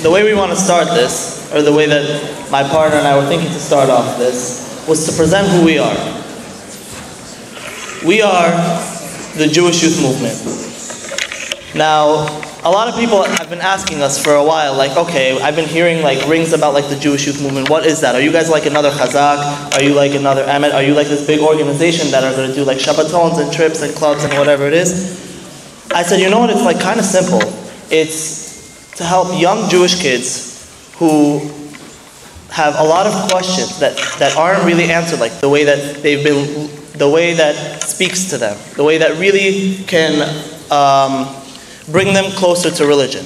the way we want to start this, or the way that my partner and I were thinking to start off this, was to present who we are. We are the Jewish Youth Movement. Now, a lot of people have been asking us for a while, like, okay, I've been hearing like rings about like the Jewish Youth Movement. What is that? Are you guys like another Chazak? Are you like another Emet? Are you like this big organization that are going to do like Shabbatons and trips and clubs and whatever it is? I said, you know what? It's like kind of simple. It's to help young Jewish kids who have a lot of questions that aren't really answered, like the way that they've been, the way that speaks to them, the way that really can bring them closer to religion.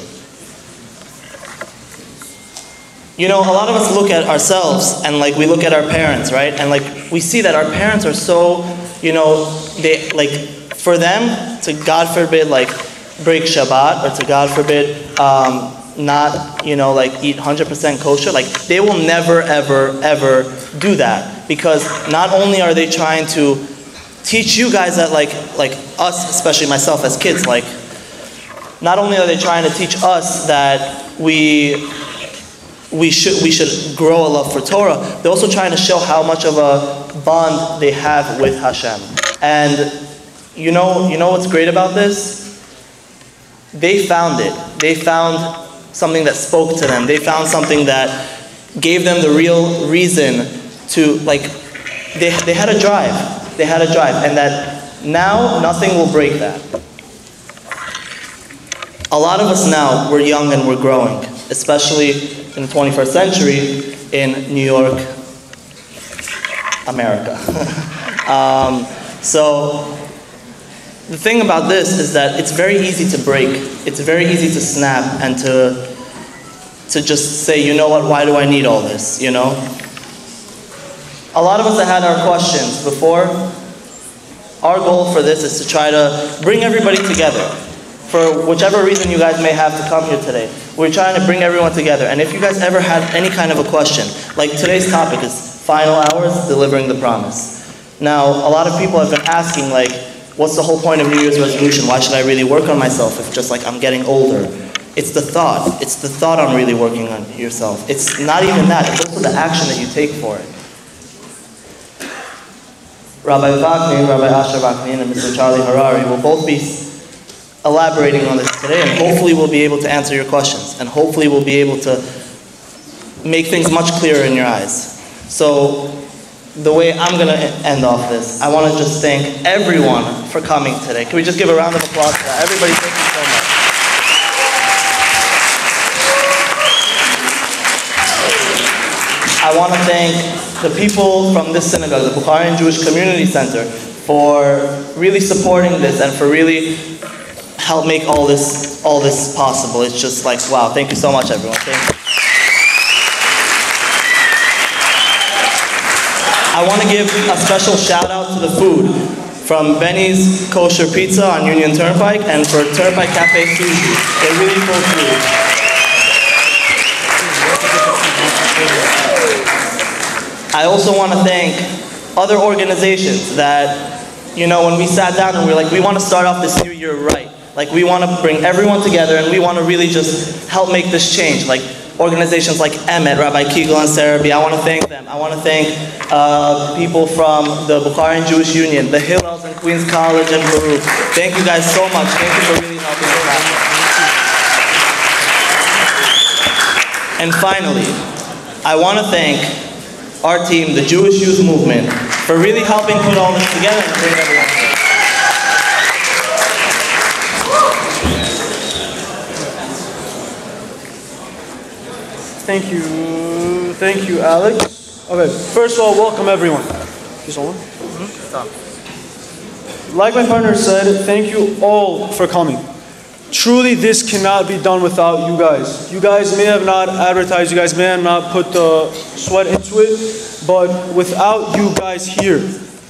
You know, a lot of us look at ourselves and like we look at our parents, right? And like we see that our parents are so, you know, they like, for them to, God forbid, like break Shabbat, or to, God forbid, not, you know, like eat 100% kosher, like they will never, ever, ever do that. Because not only are they trying to teach you guys that like us, especially myself as kids, like not only are they trying to teach us that we should grow a love for Torah, they're also trying to show how much of a bond they have with Hashem. And you know what's great about this? They found it. They found something that spoke to them. They found something that gave them the real reason to, like, they had a drive. They had a drive, and that now nothing will break that. A lot of us now, we're young and we're growing, especially in the 21st century in New York, America. So the thing about this is that it's very easy to break. It's very easy to snap and to just say, you know what, why do I need all this, you know? A lot of us have had our questions before. Our goal for this is to try to bring everybody together. For whichever reason you guys may have to come here today, we're trying to bring everyone together. And if you guys ever had any kind of a question, like today's topic is final hours, delivering the promise. Now, a lot of people have been asking, like, what's the whole point of New Year's resolution? Why should I really work on myself if just like I'm getting older? It's the thought. It's the thought on really working on yourself. It's not even that. It's also the action that you take for it. Rabbi Vaknin, Rabbi Vaknin, and Mr. Charlie Harary will both be elaborating on this today, and hopefully we'll be able to answer your questions, and hopefully we'll be able to make things much clearer in your eyes. So, the way I'm going to end off this, I want to just thank everyone for coming today. Can we just give a round of applause for that? Everybody, thank you so much. I want to thank the people from this synagogue, the Bukharian Jewish Community Center, for really supporting this and for really help make all this possible. It's just like, wow, thank you so much, everyone. Thank you. I want to give a special shout out to the food from Benny's Kosher Pizza on Union Turnpike and for Turnpike Cafe Sushi. They're really cool food. I also want to thank other organizations that, you know, when we sat down and we were like, we want to start off this new year right. Like, we want to bring everyone together and we want to really just help make this change. Like, organizations like Emet, Rabbi Kegel and Rabbi, I want to thank them. I want to thank people from the Bukharian Jewish Union, the Hillels and Queens College and Baruch. Thank you guys so much. Thank you for really helping us out. And finally, I want to thank our team, the Jewish Youth Movement, for really helping put all this together and bring everyone together. Thank you, Alex. Okay, first of all, welcome everyone. Just hold on. Like my partner said, thank you all for coming. Truly, this cannot be done without you guys. You guys may have not advertised, you guys may have not put the sweat into it, but without you guys here,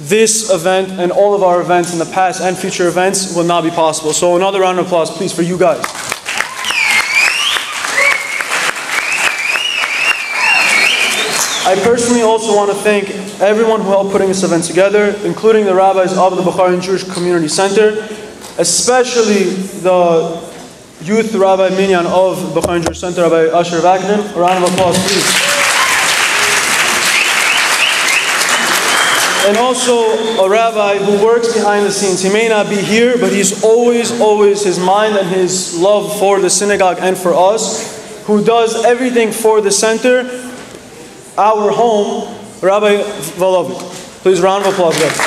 this event and all of our events in the past and future events will not be possible. So another round of applause, please, for you guys. I personally also want to thank everyone who helped putting this event together, including the rabbis of the Bukharian Jewish Community Center, especially the Youth Rabbi Minyan of Vaknin Jewish Center, Rabbi Asher Vaknin. A round of applause, please. And also a rabbi who works behind the scenes. He may not be here, but he's always, his mind and his love for the synagogue and for us, who does everything for the center, our home, Rabbi Volovic. Please, round of applause, guys.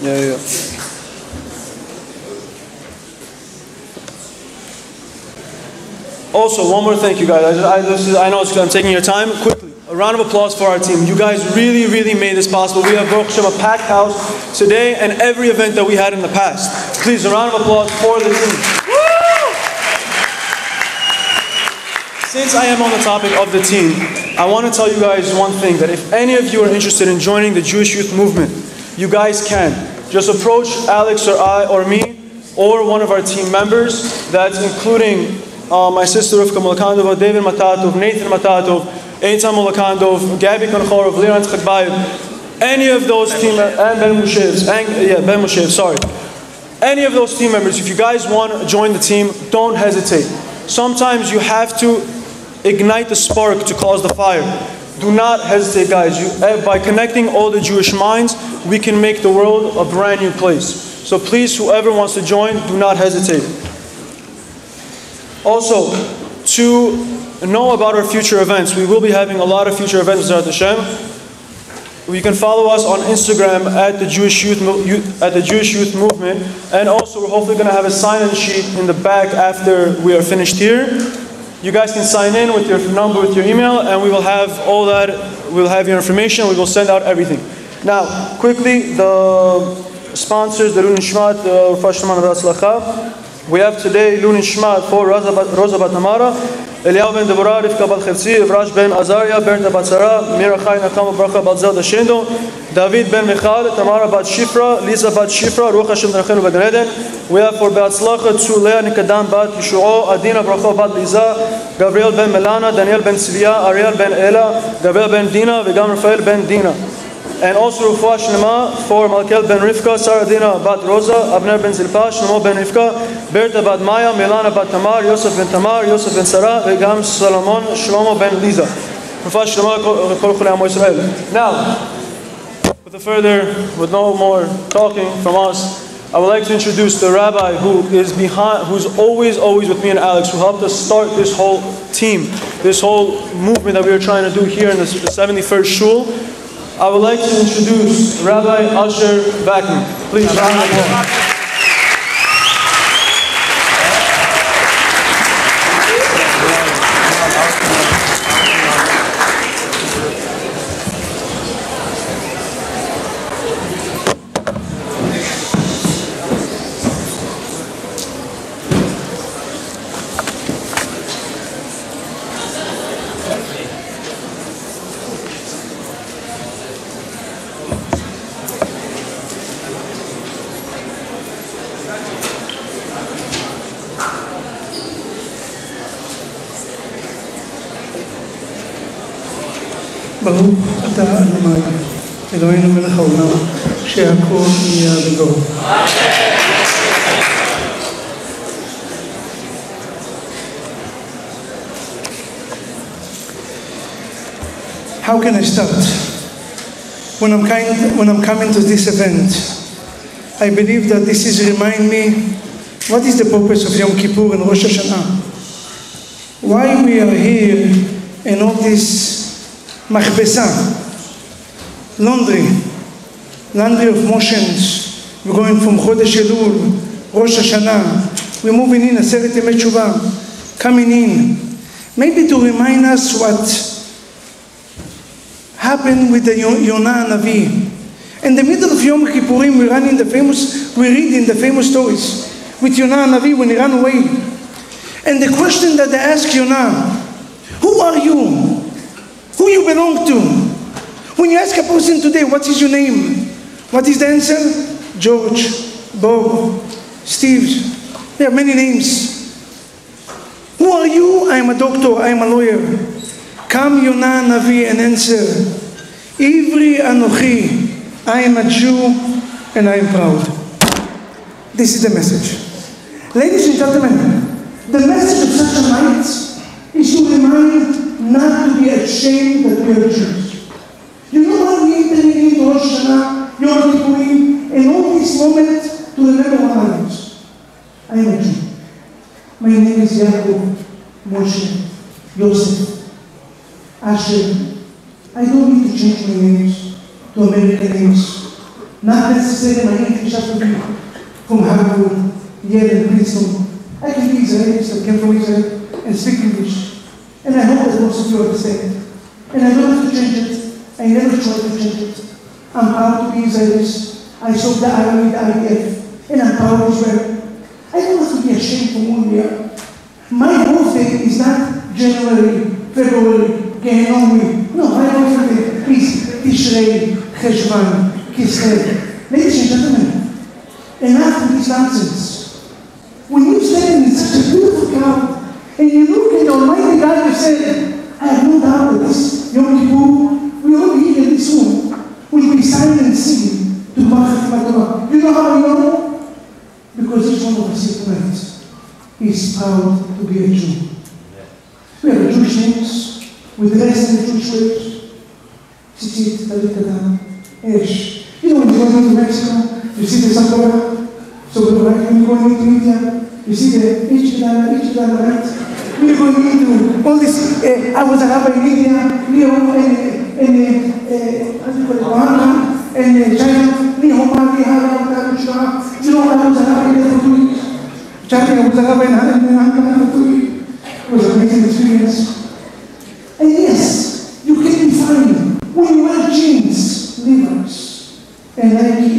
Yeah. Also, one more thank you, guys. I know I'm taking your time. Quickly, a round of applause for our team. You guys really made this possible. We have, Baruch Hashem, a packed house today and every event that we had in the past. Please, a round of applause for the team. Since I am on the topic of the team, I want to tell you guys one thing, that if any of you are interested in joining the Jewish Youth Movement, you guys can. Just approach Alex or I or me or one of our team members. That's including my sister Rivka Mulakandov, David Matatov, Nathan Matatov, Eitan Mulakandov, Gabby Konchorov, Liran Tzchakbayev, any of those team members, and Ben Moshev, sorry. Any of those team members, if you guys want to join the team, don't hesitate. Sometimes you have to ignite the spark to cause the fire. Do not hesitate, guys. By connecting all the Jewish minds, we can make the world a brand new place. So please, whoever wants to join, do not hesitate. Also, to know about our future events, we will be having a lot of future events, Zrat Hashem. You can follow us on Instagram at the Jewish Youth Movement, and also we're hopefully going to have a sign-in sheet in the back after we are finished here. You guys can sign in with your number, with your email, and we will have all that. We'll have your information. We will send out everything. Now, quickly, the sponsors, the Lun Shmat, the Rufashman Ratzlacha. We have today Lun Shmat for Rosa Bat Namara, Eliyahu ben Deborah, Rivka Bat Chetzi, Evrash ben Azaria, Berta Bat Sarah, Mira Chai Nakama Bracha Bat Zelda Shendo, David ben Michal, Tamara Bat Shifra, Lisa Bat Shifra, Ruach Hashem Drachenu B'Gan Eden. We have for Be'atzlacha to Leah Nikadam Bat Yishuo, Adina Bracha Bat Liza, Gabriel ben Melana, Daniel ben Tzivia, Ariel ben Ela, Gabriel ben Dina, Vegam Rafael ben Dina. And also Rufuah Shlema for Malkel ben Rivka, Sarah Dina Bat Rosa, Abner ben Zilpa, Shlomo ben Rivka, Berta Bat Maya, Melana Bat Tamar, Yosef ben Tamar, Yosef ben Sarah, Vegam Solomon, Shlomo ben Liza. Rufuah Shlema Kol Chulei Amo Yisrael. Now, with no more talking from us, I would like to introduce the rabbi who's always with me and Alex, who helped us start this whole team, this whole movement that we are trying to do here in the 71st Shul. I would like to introduce Rabbi Asher Vaknin. Please, round of applause. ברוך אתה אדוני, אלוהינו מלך העולם, שהכל נהיה בדברו. How can I start? When I'm coming to this event, I believe that this is remind me what is the purpose of Yom Kippur and Rosh Hashanah. Why we are here in all this machbesa, laundry of motions. We're going from Chodesh Elul, Rosh Hashanah. We're moving in Aseret Yemei Teshuvah, coming in. Maybe to remind us what happened with the Yonah Navi. In the middle of Yom Kippurim, we read in the famous stories with Yonah Navi when he ran away. And the question that they ask Yonah, who are you? Who you belong to? When you ask a person today, what is your name? What is the answer? George, Bob, Steve. There are many names. Who are you? I am a doctor, I am a lawyer. Come Yonah Navi and answer, Ivri Anochi, I am a Jew and I am proud. This is the message. Ladies and gentlemen, the message of such a night is to remind not to be ashamed that we are Jews. You know why we enter into Rosh Hashanah, Yom Kippurim, and all this moment to remember what I am. I am a Jew. My name is Yaakov, Moshe, Yosef, Asher. I don't need to change my names to American names. Not necessarily my English has to be from Harary, Yale, and Princeton. I can be Israeli, so I came from Israel and speak English. And I hope that most of you understand. And I don't have to change it. I never tried to change it. I'm proud to be Israeli. I served the Army, the IDF, and I'm proud of Israel. I don't have to be ashamed for who we are. My birthday is not January, February, Gehenom. No, my birthday is Tishrei, Cheshvan, Kislev. Ladies and gentlemen, enough of this nonsense. When you stand in such a beautiful crowd, and you look at the Almighty God, you say, I have no doubt that this Yom Kippur, we all here in this room, will be silent singing to Bach Torah. You know how I know? Because each one of us here tonight is proud to be a Jew. We have Jewish names, we dress in the Jewish ways. Tzitzit, Talit Adam, Esh. You know, when you go into Mexico, you see the Sakura. So when you go into India, you see the Ichidana, right? We are going into all this. I was a rabbi in India, and China. You know, I was a rabbi there for 2 weeks. China, I was a rabbi in Hungary for 2 weeks. It was an amazing experience. And yes, you can be fine when you wear jeans, Levi's, and Nike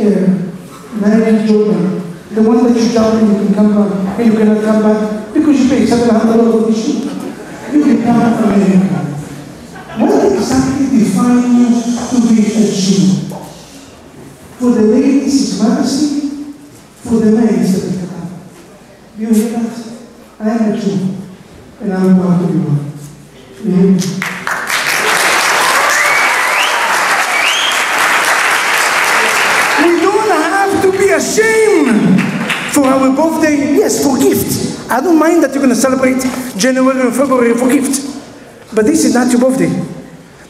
Jordan. The one that you jump and you can come back, and you cannot come back because you pay $700 for the shoe. You can come back from America. What exactly defines you to be a Jew? For the ladies is modesty, for the men is the Bikata. Do you hear that? I am a Jew, and I am proud to be one. We don't have to be ashamed for our birthday. Yes, for gift. I don't mind that you're going to celebrate January or February for gift. But this is not your birthday.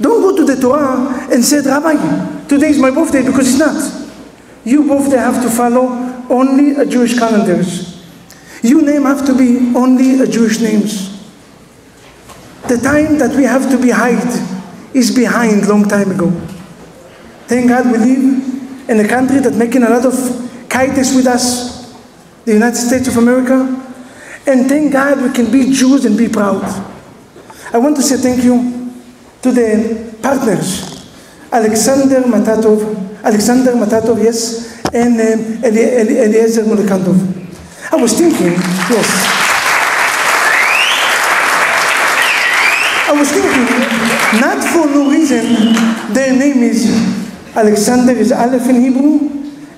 Don't go to the Torah and say, Rabbi, today is my birthday, because it's not. You birthday have to follow only a Jewish calendars. Your name have to be only a Jewish names. The time that we have to be hide is behind long time ago. Thank God we live in a country that's making a lot of kindness with us, the United States of America, and thank God we can be Jews and be proud. I want to say thank you to the partners, Alexander Matatov, yes, and Eliezer Molekantov. I was thinking, yes. Not for no reason, their name is Alexander is Aleph in Hebrew,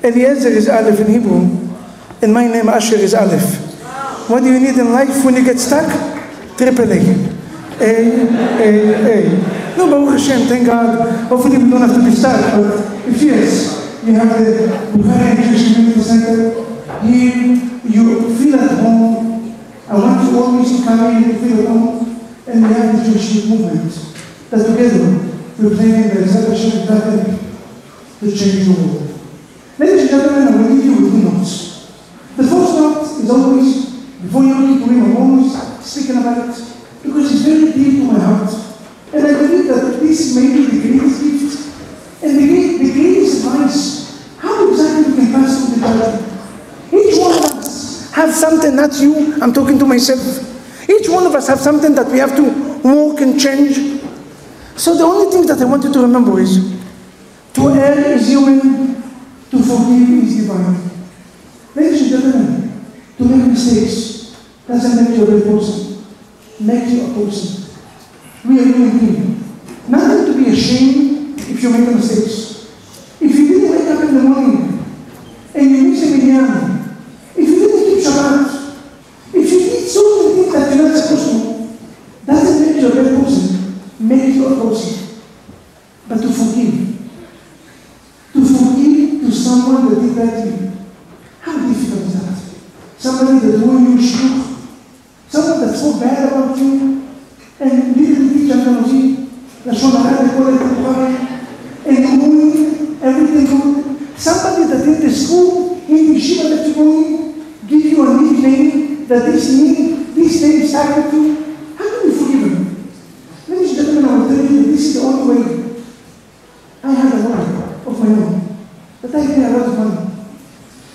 Eliezer is Aleph in Hebrew, and my name Asher is Aleph. What do you need in life when you get stuck? Triple A. No, Baruch Hashem, thank God. Hopefully we don't have to be stuck, but if yes, you have the Harary Jewish Community Center. Here, you feel at home. I want you always to come in and feel at home. And we have the Jewish movement that together we're playing the celebration to change the world. Ladies and gentlemen, I will leave you with 2 notes. The first note is always, before Yom Kippurim, I'm always speaking about it because it's very deep to my heart. And I believe that this may be the greatest gift and the greatest advice. How exactly we can pass through the Torah? Each one of us have something, not you, I'm talking to myself. Each one of us have something that we have to work and change. So the only thing that I want you to remember is, to err is human, to forgive is divine. Ladies and gentlemen, to make mistakes doesn't make you a real person. Make you a person. We are human beings. Nothing to be ashamed if you make mistakes. If you didn't wake up in the morning and you miss a minyan, if you didn't keep Shabbat, if you did so many things that you're not supposed to, doesn't make you a bad person, make you a person. But to forgive to someone that did bad to you, how difficult is that? somebody that ruined your shluch, someone that spoke bad about you, and didn't teach Andalusi, Lashon Hara, they call it Bukhari, and ruined everything good. Somebody that in the school, in the yeshiva that you're going, give you a nickname, that this name started to, how can you forgive him? Ladies and gentlemen, I will tell you that this is the only way. I had a wife of my own, that I paid a lot of money.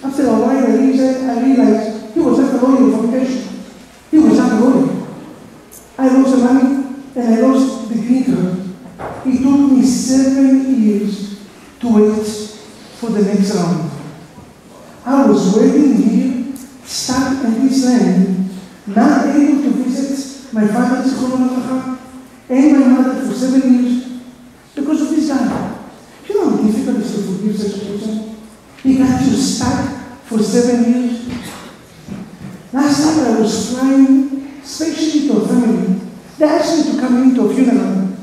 After a while, I realized he was not a lawyer for vacation. He was not a lawyer. I lost the money and I lost the green card. It took me 7 years to wait for the next round. I was waiting here, stuck in this land, not able to visit my father's home and my mother for 7 years because of this guy. You know how difficult it is to forgive such a person? He got you stuck for 7 years. Last night I was flying, especially to a family. They asked me to come into a funeral,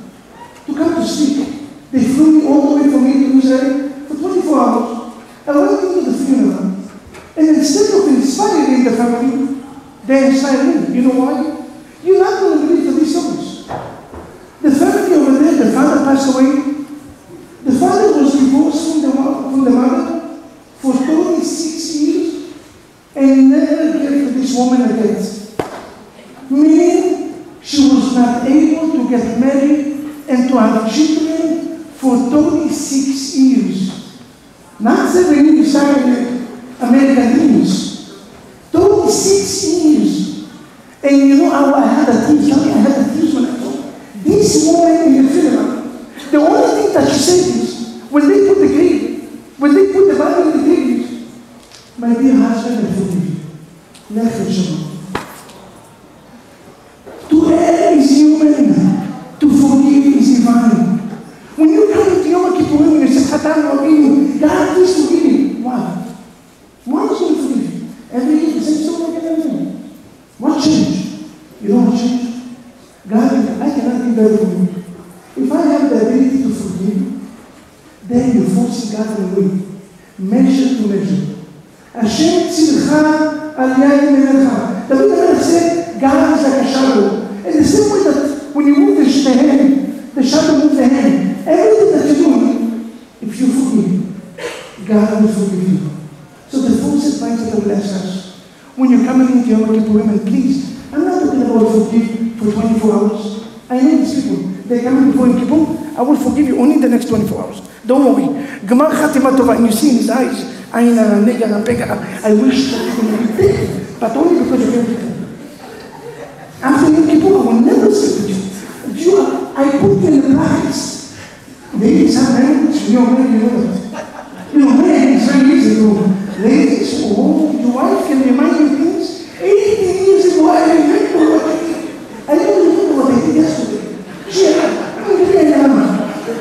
to come to speak. They flew me all the way from here to Israel for 24 hours. I went into the funeral, and instead of inspiring the family, they inspired me. You know why? You're not going to believe these stories. The family over there, the father passed away. The father was divorced from the mother for 36 years and never gave this woman a get. Meaning, she was not able to get married and to have children for 36 years. Not 7 years like American dreams. 36 years. And you know how I had a tears? I had a tears when I told this woman in the funeral. The only thing that she said is, when they put the Bible in the grave, my dear husband, I forgive you. Lech Shalom. To err is human. To forgive is divine. When you come to Yom Kippurim and you say, Chatan Rabbeinu, God, please forgive me. Why? Why is going to forgive you? Every day the same story again. What changed? You know what changed? God, I cannot be better for you. If I have the ability to forgive, then you force God away. Measure to measure. Hashem tzilcha al yad menecha. David HaMelech said, God is like a shadow. And the same way that when you move the hand, the shadow moves the hand. Everything that you're doing, if you forgive, God will forgive you. So the first advice that I will ask us, when you're coming into Yom Kippurim, and please, I'm not talking about forgive for 24 hours. I know these people. They're coming before Yom Kippur. I will forgive you only in the next 24 hours. Don't worry. Gemar Chatima Tova, and you see in his eyes, I wish that you can be big, but only because of Yom Kippur. After Yom Kippur, I will never sleep with you. I put you in the brackets. Ladies have language, you know that. You know, man, it's very easy to ladies, your wife can remind you things. 18 years ago, I remember what I did. I don't remember what I did yesterday.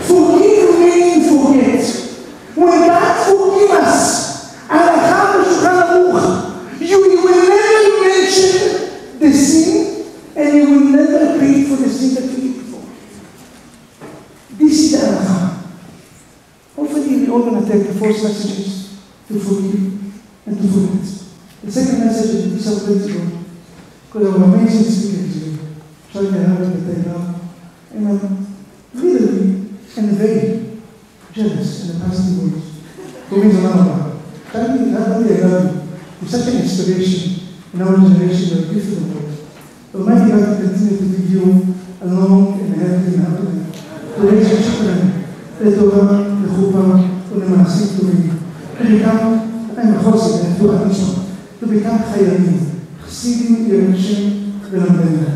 Forgive meaning forget. When God forgives us, you will never mention the sin, and you will never pay for the sin that you did before. This is the halakha. Hopefully, we're all going to take the first messages to forgive and to forget. The second message is this of days ago, because our amazing speakers here, Rabbi Harary and I'm literally and very jealous in the positive ways. For me, it's a lot of Rabbi, not only I love you, you're such an inspiration in our generation of different world. But Almighty God will continue to give you a long and healthy and happy life. To raise your children, לתורה, לחופה ולמעשים טובים. To become, I'm a chosik, to become חיילים, חסידים ירשים ולמדנה.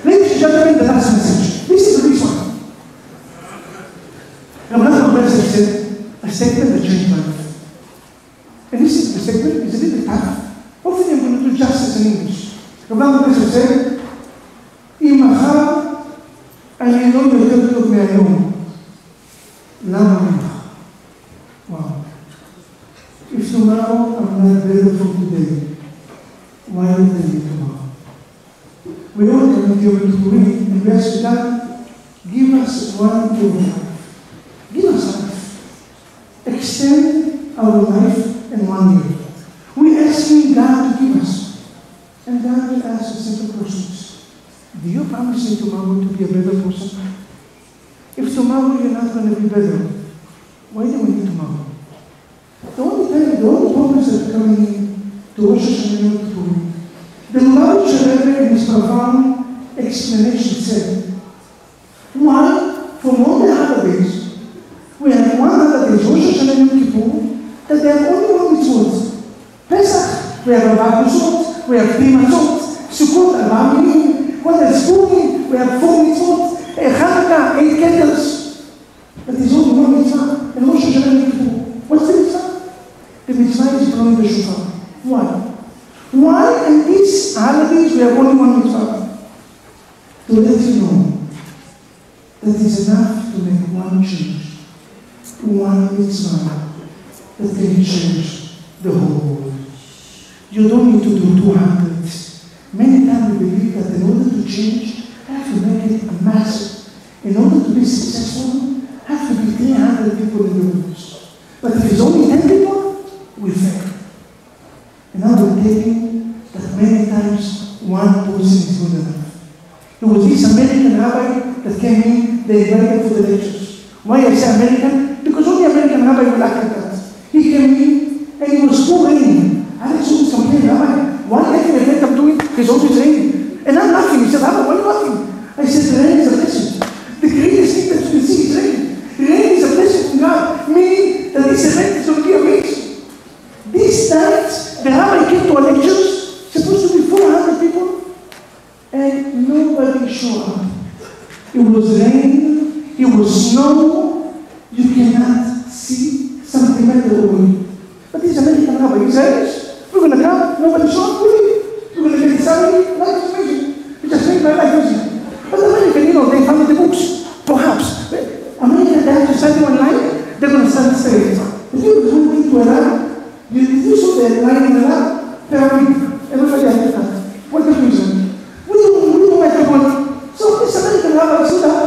Ladies and gentlemen, the last message. This is the big one. Rabbi said a statement that changed my life. And this is the statement, it's a little tough. Hopefully I'm going to do justice in English. Rabbi said, אם מחר אני לא יותר טוב מהיום, למה ממך? Wow. If tomorrow I'm not better from today, why would I need tomorrow? We all come to Yom Kippurim and we ask God, give us one year of life. Give us life. Extend our life in 1 year. We're asking God to give us. And God will ask a simple questions. Do you promise me tomorrow to be a better person? If tomorrow you're not going to be better, why do we need tomorrow? The only promise that coming in to Rosh Hashanah Yom Kippur, the large Rabbi in his profound explanation said, why, from all the holidays, we have one holiday, Rosh Hashanah Yom Kippur, that there are only one mitzvot. Pesach, we have Arba Mitzvot, we have Pri Matzot, Sukkot, Arba Minim, what else? Purim, we have 4 mitzvot, Chanukah, 8 candles. But there's only one mitzvah, and Rosh Hashanah Yom Kippur. What's the mitzvah? The mitzvah is blowing the shofar. Why? Why in these holidays we have only one mitzvah? To let you know that it's enough to make one change, one mitzvah that can change the whole world. You don't need to do 200. Many times we believe that in order to change, I have to make it a massive. In order to be successful, I have to be 300 people in the room. But if it's only 10 people, we fail. And now we're taking that many times one person is good enough. There was this American rabbi that came in, they invited for the lectures. Why I say American? Because only American rabbi will act like that. He came in and he was pouring. Alex was complaining, Rabbi, why every event I'm doing is always raining? And I'm laughing. He said, Rabbi, why are you laughing? I said, the rain is a blessing. The greatest thing that you can see is rain. Rain is a blessing from God, meaning that this event is going to be amazing. This night, the rabbi came to a lecture, supposed to be 400 people, and nobody showed up. It was rain, it was snow, you cannot see something better over. But this American rabbi, he says, we're going to come, nobody showed up, we're going to get the salary, life is amazing. We just make my life easy. But American, they found the books, perhaps. American, they have to study online, they're going to start studying. If you go into a lab, you saw the line in the lab, everybody has that. What the reason? We don't like the money. So this American rabbi stood up,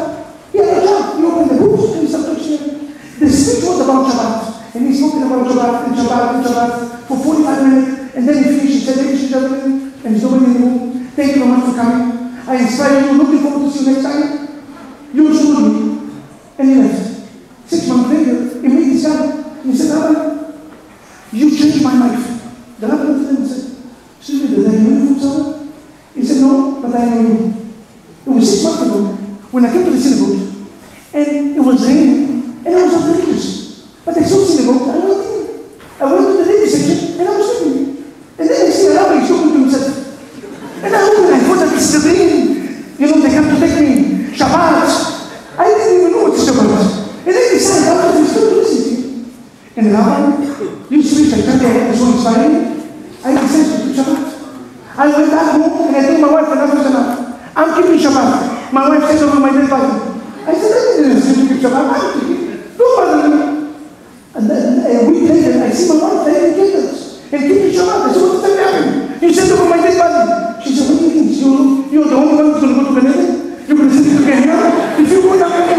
he had a job, he opened the books, and he started teaching. The speech was about Shabbat, and he's talking about Shabbat and Shabbat and Shabbat for 45 minutes, and then he finished, he said, ladies and gentlemen, and he's nobody in the room, thank you very much for coming. I inspire you, looking forward to see you next time. You should me. And he left. 6 months later, he met this guy, and he said, Rabbi, you changed my life. The rabbi looked at him and said, excuse me, did I know you from somewhere? He said, no, but I know you. It was 6 months ago, when I came to the synagogue, and it was raining, and I was not religious. But I saw the synagogue, I went in. I went to the ladies section, and I was sleeping. And then I see a rabbi talking to himself. And I opened, I thought that it's the rain. They come to take me. Shabbat. I didn't even know what Shabbat. And then he said, Rabbi, you still listening. And Rabbi, you speak, I can't get so inspiring. I decided to keep Shabbat. I went back home and I told my wife, enough is enough. I'm keeping Shabbat. My wife said over my dead body. I said, I didn't say to keep Shabbat. I'm keeping. Don't bother me. And then a week later, I see my wife lighting candles and keeping Shabbat. I said, what does that happen? You said over my dead body. She said, what do you think? You're the only one who's going to go to Canada? You're going to sit to Canada? If you go down there,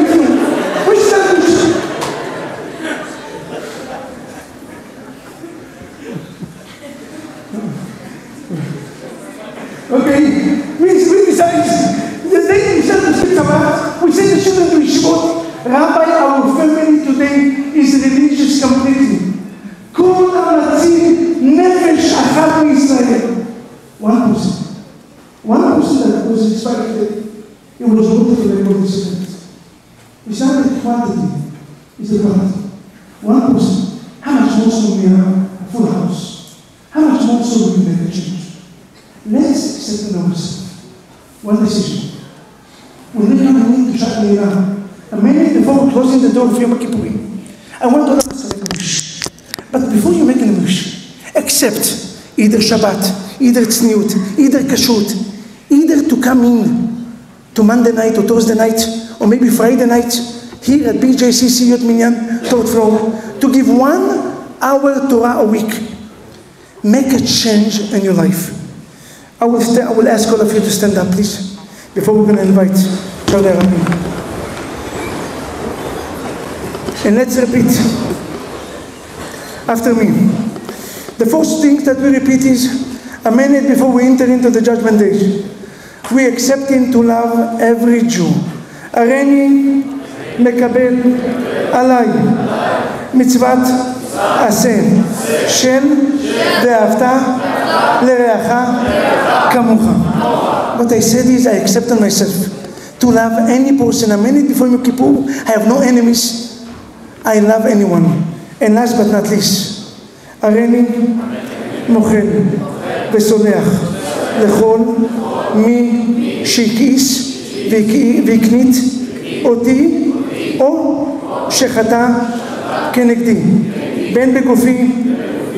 which is that? Okay, we decided, the day we said to speak about, we sent the children to Yeshivot. Rabbi, our family today is religious completely. Kol ha'natzim nefesh achat miYisrael. One person that was inspired today, it was voted for the participant. It's not the quantity, it's the quality. One person, how much more so we have a full house? How much more so we can make a change? Let's accept in ourselves one decision. When we come in to Shat Le'ila, a minute before closing the door of Yom Kippurim, I want to ask a wish. But before you make a wish, accept either Shabbat, either Tzniut, either Kashrut, either to come in to Monday night or Thursday night, or maybe Friday night, here at BJCC Yot Minyan, 3rd floor, to give 1 hour Torah a week. Make a change in your life. I will ask all of you to stand up, please, before we're going to invite Rabbi. And let's repeat after me. The first thing that we repeat is, A minute before we enter into the judgment day, we accepting to love every Jew. הריני מקבל עליי מצוות עשה של ואהבת לרעך כמוך. What I said is I accept on myself to love any person. A minute before Yom Kippur, I have no enemies. I love anyone. And last but not least, הריני מוחל וסולח לכל מי שהכעיס והקנית אותי או שחטא כנגדי, בין בגופי,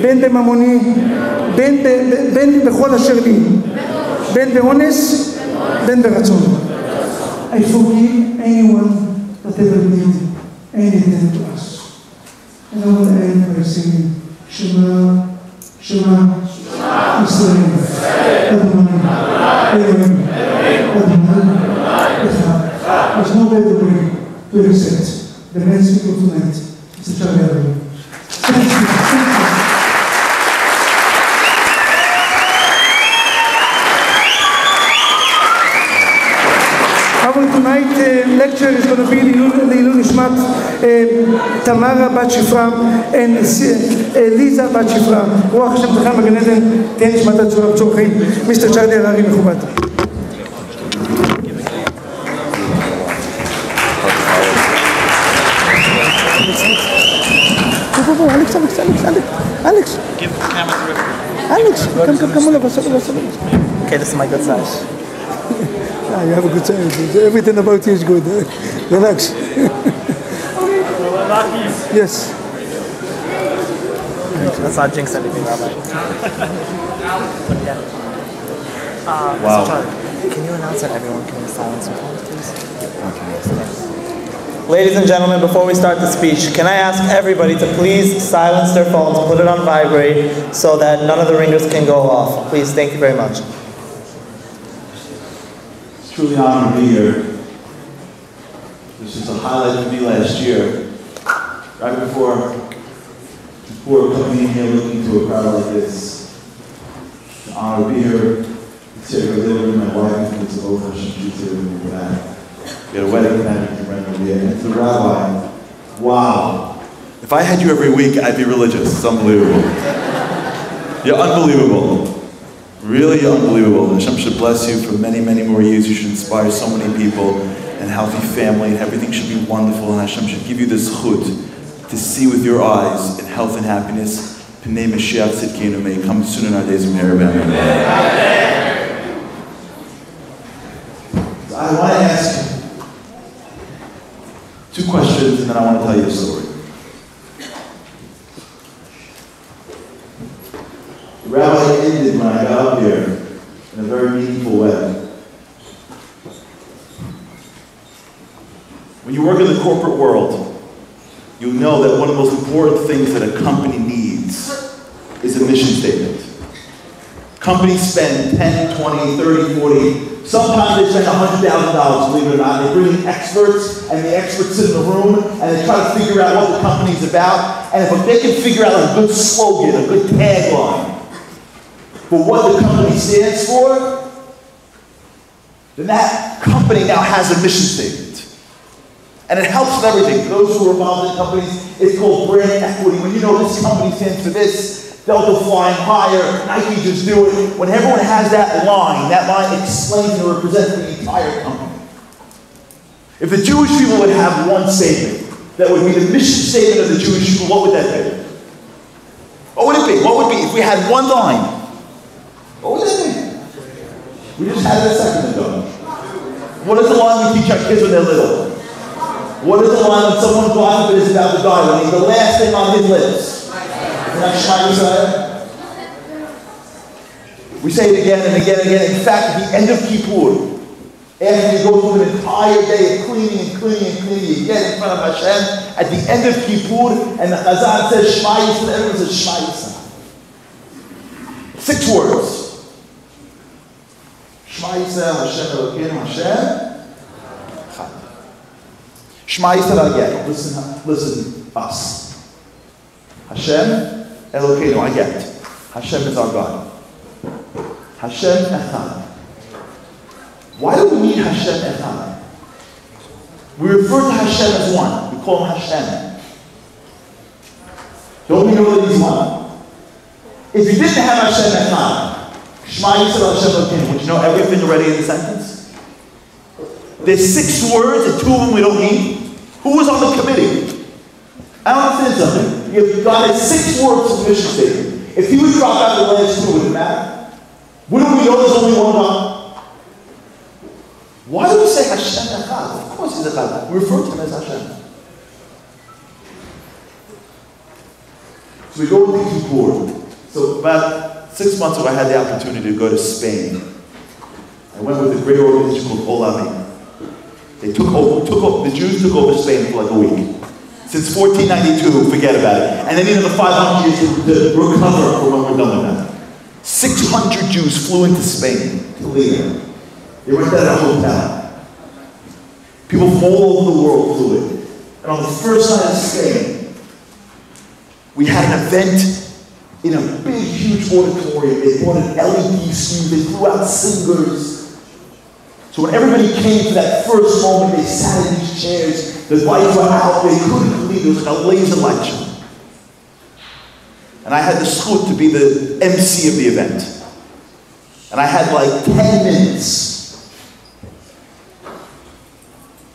בין בממוני, בין בכל אשר לי, בין באונס, בין ברצון. I forgive anyone that ever did anything to us. And I want to end by saying, Shema, Shema, Israel, Adonai, Elohim, Adonai, Echad. There's no better way to reset the main speaker tonight. It's the Harary. Thank you. Our tonight lecture is going to be Leilul Nishmat Tamara Bat Shifra and Liza Bat Shifra. רוח השם תחם בגן עדן, תהיה נשמתה צור חיים. מיסטר צ'רלי הררי מכובד. Go, Alex. Give the camera to Rabbi. Alex, come on over. Okay, this is my good side. You have a good time. Everything about you is good. Relax. Yes. Let's not jinx anything, Rabbi. Wow. So Charlie, can you announce that everyone can silence their phones, please? Ladies and gentlemen, before we start the speech, can I ask everybody to please silence their phones, put it on vibrate, so that none of the ringers can go off. Please, thank you very much. It's truly an honor to be here. This is a highlight for me last year. Right before coming in here looking to a crowd like this. It's an honor to be here. It's here to live with my wife, and it's over. She's here with me for that. We had a wedding tonight with your friend here. And to the rabbi, wow. If I had you every week, I'd be religious. It's unbelievable. You're unbelievable. Really unbelievable. Hashem should bless you for many, many more years. You should inspire so many people and healthy family, and everything should be wonderful. And Hashem should give you this chut to see with your eyes in health and happiness. Pnei Mashiach Tzidkenu, may it come soon in our days of Harary. I want to ask two questions, and then I want to tell you a story. The rabbi ended when I got up here in a very meaningful way. When you work in the corporate world, you know that one of the most important things that a company needs is a mission statement. Companies spend 10, 20, 30, 40, sometimes they spend $100,000, believe it or not. They bring in experts, and the experts sit in the room, and they try to figure out what the company's about. And if they can figure out a good slogan, a good tagline for what the company stands for, then that company now has a mission statement. And it helps with everything. For those who are involved in companies, it's called brand equity. When you know this company stands for this, Delta flying higher, Nike just do it. When everyone has that line explains and represents the entire company. If the Jewish people would have one statement, that would be the mission statement of the Jewish people, what would that be? What would it be? What would be if we had one line? What would that be? We just had it a second ago. What is the line we teach our kids when they're little? What is the line when someone's life is about to die, when he's the last thing on his lips? We say it again and again and again. In fact, at the end of Kippur, after you go through an entire day of cleaning and cleaning and cleaning, you get in front of Hashem at the end of Kippur, and the Chazan says Shema Yisrael, everyone says Shema Yisrael. 6 words. Shema Yisrael, Hashem Elokeinu, Hashem Echad. Shema Yisrael again. Listen, us. Hashem Elokeinu, I get. Hashem is our God. Hashem Echad. Why do we need Hashem Echad? We refer to Hashem as one. We call him Hashem. Don't we know that he's one? If you didn't have Hashem Echad, Shema Yisrael Hashem Elokeinu, would you know everything already in the sentence? There's 6 words and 2 of them we don't need. Who was on the committee? I don't understand something. If God has 6 words in the mission statement, if he would drop out the last 2, would it matter? Wouldn't we know there's only one God? Why do we say Hashem Echad? Of course he's Echad. We refer to him as Hashem. So we go into Kippur. So about 6 months ago, I had the opportunity to go to Spain. I went with a great organization called Olami. The Jews took over Spain for like a week. Since 1492, forget about it. And they needed 500 years to recover for when we're done with that. 600 Jews flew into Spain to leave. They rented out a hotel. People from all over the world flew in. And on the first night of Spain, we had an event in a big, huge auditorium. They brought an LED screen. They threw out singers. So when everybody came to that first moment, they sat in these chairs. The lights were out. They couldn't believe it. It was like a laser light show. And I had the schut to be the MC of the event. And I had like 10 minutes.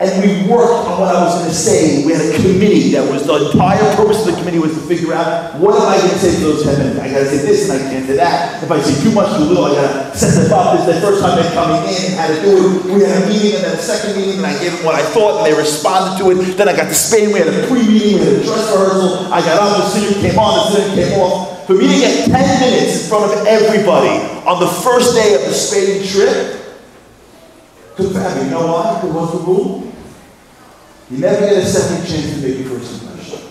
And we worked on what I was going to say. We had a committee that was, the entire purpose of the committee was to figure out, what am I going to say for those 10 minutes? I got to say this and I can't say that. If I say too much, too little, I got to set them up. This is the first time they're coming in, how to do it. We had a meeting and then a second meeting, and I gave them what I thought, and they responded to it. Then I got to Spain. We had a pre-meeting. We had a dress rehearsal. I got up, the singer came on, the singer came off. For me to get 10 minutes in front of everybody on the first day of the Spain trip, took forever. You know why? Because what's the rule? You never get a second chance to make your first impression.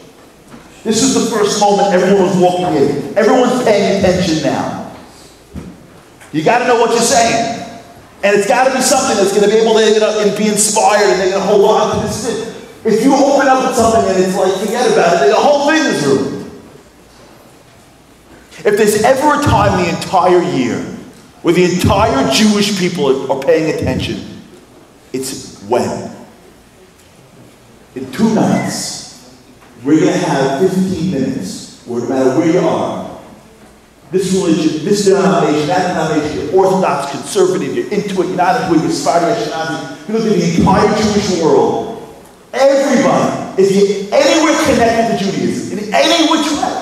This is the first moment everyone was walking in. Everyone's paying attention now. You got to know what you're saying. And it's got to be something that's going to be able to be inspired and they're going to hold on to this. If you open up with something and it's like, forget about it, then the whole thing is ruined. If there's ever a time the entire year where the entire Jewish people are paying attention, it's when? In 2 nights, we're going to have 15 minutes, where no matter where you are, this religion, this denomination, that denomination, you're Orthodox, conservative, you're into it, you're not into it, you're Sephardi, Ashkenazi, you look at the entire Jewish world, everybody, if you're anywhere connected to Judaism, in any which way,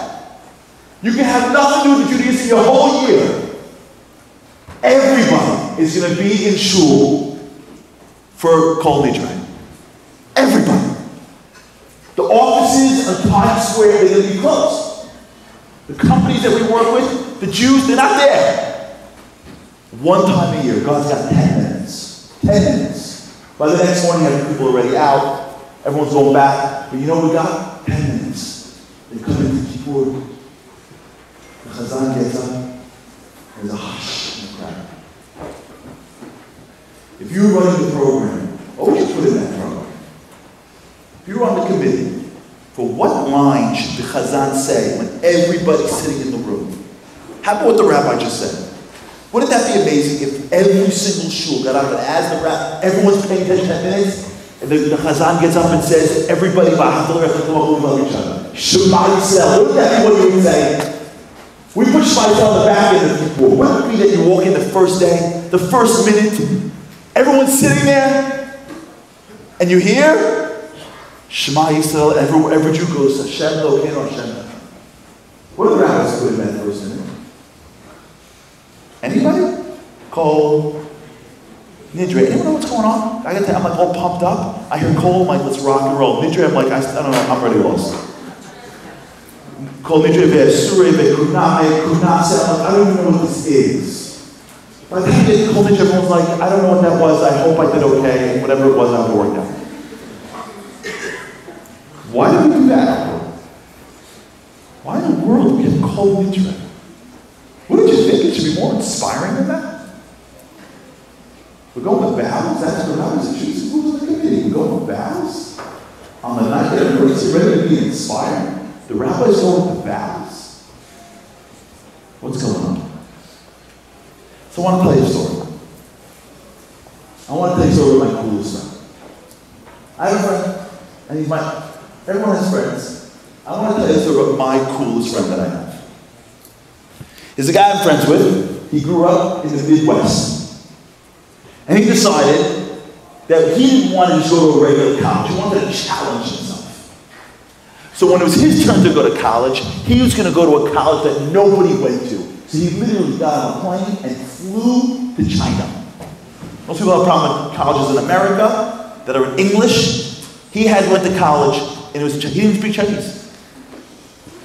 you can have nothing to do with Judaism your whole year. Everybody is going to be in shul for Kol Nidre. Everybody. The offices on Times Square, they're going to be closed. The companies that we work with, the Jews, they're not there. One time a year, God's got 10 minutes. 10 minutes. By the next morning, every people are already out. Everyone's going back. But you know what we got? 10 minutes. They come into Kippur. The Chazan gets up. There's a hush in the crowd. If you're running the program, what would you put in that program? If you're on the committee, for what line should the Chazan say when everybody's sitting in the room? How about what the rabbi just said? Wouldn't that be amazing if every single shul got up and as the rabbi, everyone's paying attention 10 minutes, and the Chazan gets up and says, everybody love each other. Shema Yisrael. Wouldn't that be what you would say? We put Shema Yisrael on the back end of the Kippur. Wouldn't it be that you walk in the first day, the first minute, everyone's sitting there, and you hear, Shema Yisrael, every Jew goes, Hashem Elokeinu Hashem. What are the rabbis put in that first minute? Anybody? Kol Nidre. Anyone know what's going on? I gotta tell you, I'm like all pumped up. I hear Kol, I'm like, let's rock and roll. Nidre, I'm like, I don't know, I'm already lost. Kol Nidre ve'asure ve'kuname kunase. I'm like, I don't even know what this is. By the time they Kol Nidre, everyone's like, I don't know what that was. I hope I did okay. Whatever it was, I would work out. Why do we do that? Why in the world do we get Kol Nidre? Wouldn't you think it should be more inspiring than that? We're going with vows? That's what I was choosing. Who's on the committee? We're going with vows? On the night that everybody's ready to be inspired? The rabbi's going with vows? What's going on? So I want to tell you a story. I want to tell you a story of my coolest friend. I have a friend, and everyone has friends. I want to tell you a story about my coolest friend that I have. He's a guy I'm friends with. He grew up in the Midwest. And he decided that he didn't want to just go to a regular college. He wanted to challenge himself. So when it was his turn to go to college, he was going to go to a college that nobody went to. So he literally got on a plane and flew to China. Most people have a problem with colleges in America that are in English. He went to college, and he didn't speak Chinese.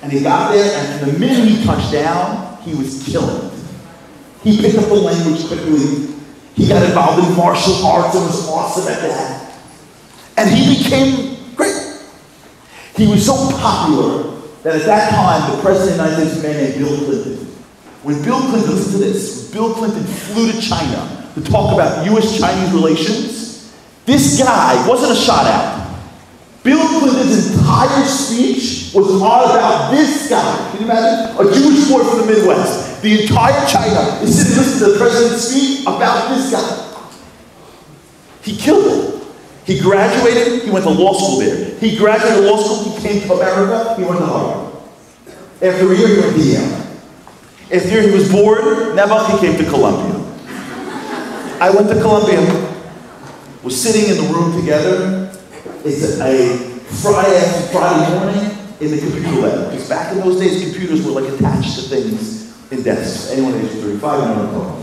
And he got there, and the minute he touched down, he was killing it. He picked up the language quickly. He got involved in martial arts and was awesome at that. And he became great. He was so popular that at that time, the president of the United States was a man named Bill Clinton. When Bill Clinton, listen to this, when Bill Clinton flew to China to talk about U.S.-Chinese relations, this guy wasn't a shot out. Bill Clinton's entire speech was all about this guy. Can you imagine? A Jewish boy from the Midwest. The entire China is sitting listening to the president speak about this guy. He killed it. He graduated, he went to law school there. He graduated law school, he came to America, he went to Harary. After a year, he went to Yale. After a year, he was bored, never, he came to Columbia. I went to Columbia, was sitting in the room together. It's a Friday morning in the computer lab. Because back in those days, computers were like attached to things in desks. Anyone age 35, you know what I'm talking about.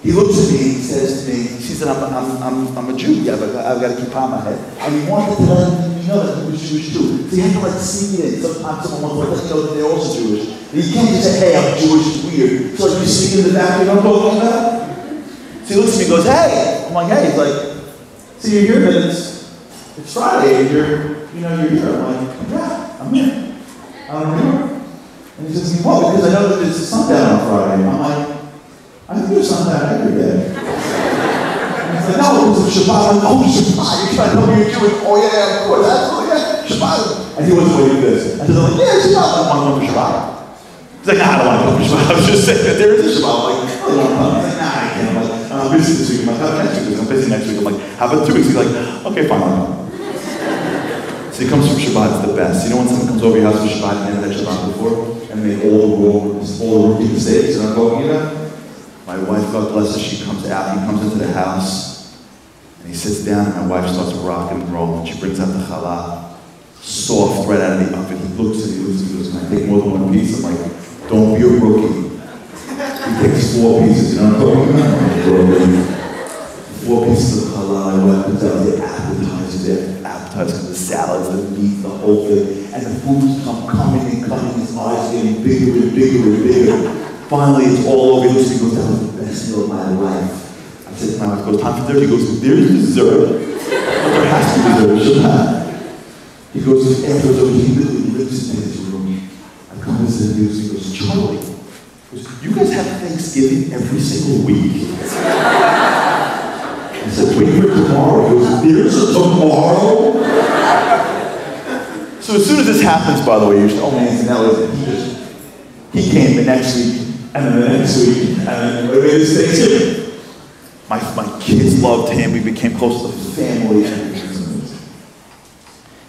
He looks at me, he says to me, she said, I'm a Jew, yeah, but I've got to keep on my head. And he wanted to let me know that he was Jewish too. So he had to like sneak it in. Sometimes someone wants to let you know that they're also Jewish. And you can't just say, hey, I'm Jewish, it's weird. So like you sneak in the back, you know what I'm talking about? So he looks at me and goes, hey. I'm like, hey. He's like, so you're here, but it's Friday, and you're here. I'm like, yeah, I'm here. I don't know. And he says, well, because I know that it's sundown on Friday. I'm like, I think there's sundown every day. And he's like, no, it was Shabbat. I'm like, oh, Shabbat. You're trying to tell me you're Jewish. Oh, yeah, of course, absolutely, yeah, Shabbat. And he wasn't waiting for this. And I'm like, yeah, Shabbat. I want to go for Shabbat. He's like, nah, I don't want to go for Shabbat. I was just saying that there is a Shabbat. I'm like, I don't want to come. He's like, nah, I can't. I'm like, I'm busy this week. I'm like, how about next week? I'm busy next week. I'm like, how about 2 weeks? He's like, okay, fine, I'll come. So he comes from Shabbat, it's the best. You know when someone comes over your house for Shabbat and they haven't had Shabbat before? And they all the rookie mistakes, you know what I'm talking about? My wife, God bless her, she comes out, he comes into the house, and he sits down, and my wife starts rocking and rolling. She brings out the challah, soft, right out of the oven. He looks and he goes, can I take more than one piece? I'm like, don't be a rookie. He takes 4 pieces, you know what I'm talking about? 4 pieces of challah, my wife puts out the appetizers, the salads, the meat, the whole thing, and the foods come coming and coming, his eyes getting bigger and bigger and bigger. Finally, it's all over. He looks at me and goes, that was the best meal of my life. I said to my wife, goes, time for dessert? He goes, there's dessert. There has to be dessert, shouldn't I? He goes, afterwards, he literally lives in his room. I come visit him, he goes, Charlie, you guys have Thanksgiving every single week? I said, wait for tomorrow. He goes, there's a tomorrow? So as soon as this happens, by the way, you should, oh man, he came the next week, and then the next week, and then it was Thanksgiving. My kids loved him. We became close to the family.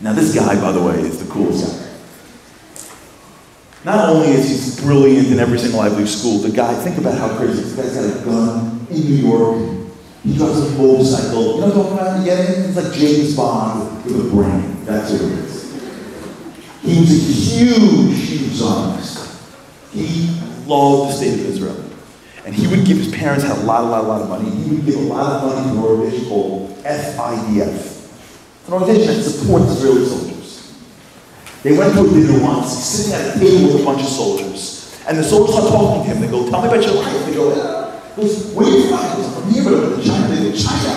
Now this guy, by the way, is the coolest guy. Not only is he brilliant in every single Ivy League school, the guy, think about how crazy, this guy's got a gun in New York. He drives a motorcycle. You know what I'm talking about? You get it? He's like James Bond with a brain. That's who it is. He was a huge Zionist. He loved the state of Israel. And he would give, his parents had a lot of money. He would give a lot of money to an organization called FIDF. It's an organization that supports Israeli soldiers. They went to a dinner once, sitting at a table with a bunch of soldiers. And the soldiers start talking to him. They go, tell me about your life. They go, he goes, where are you from? He goes, from here, but I went to China. They go, China?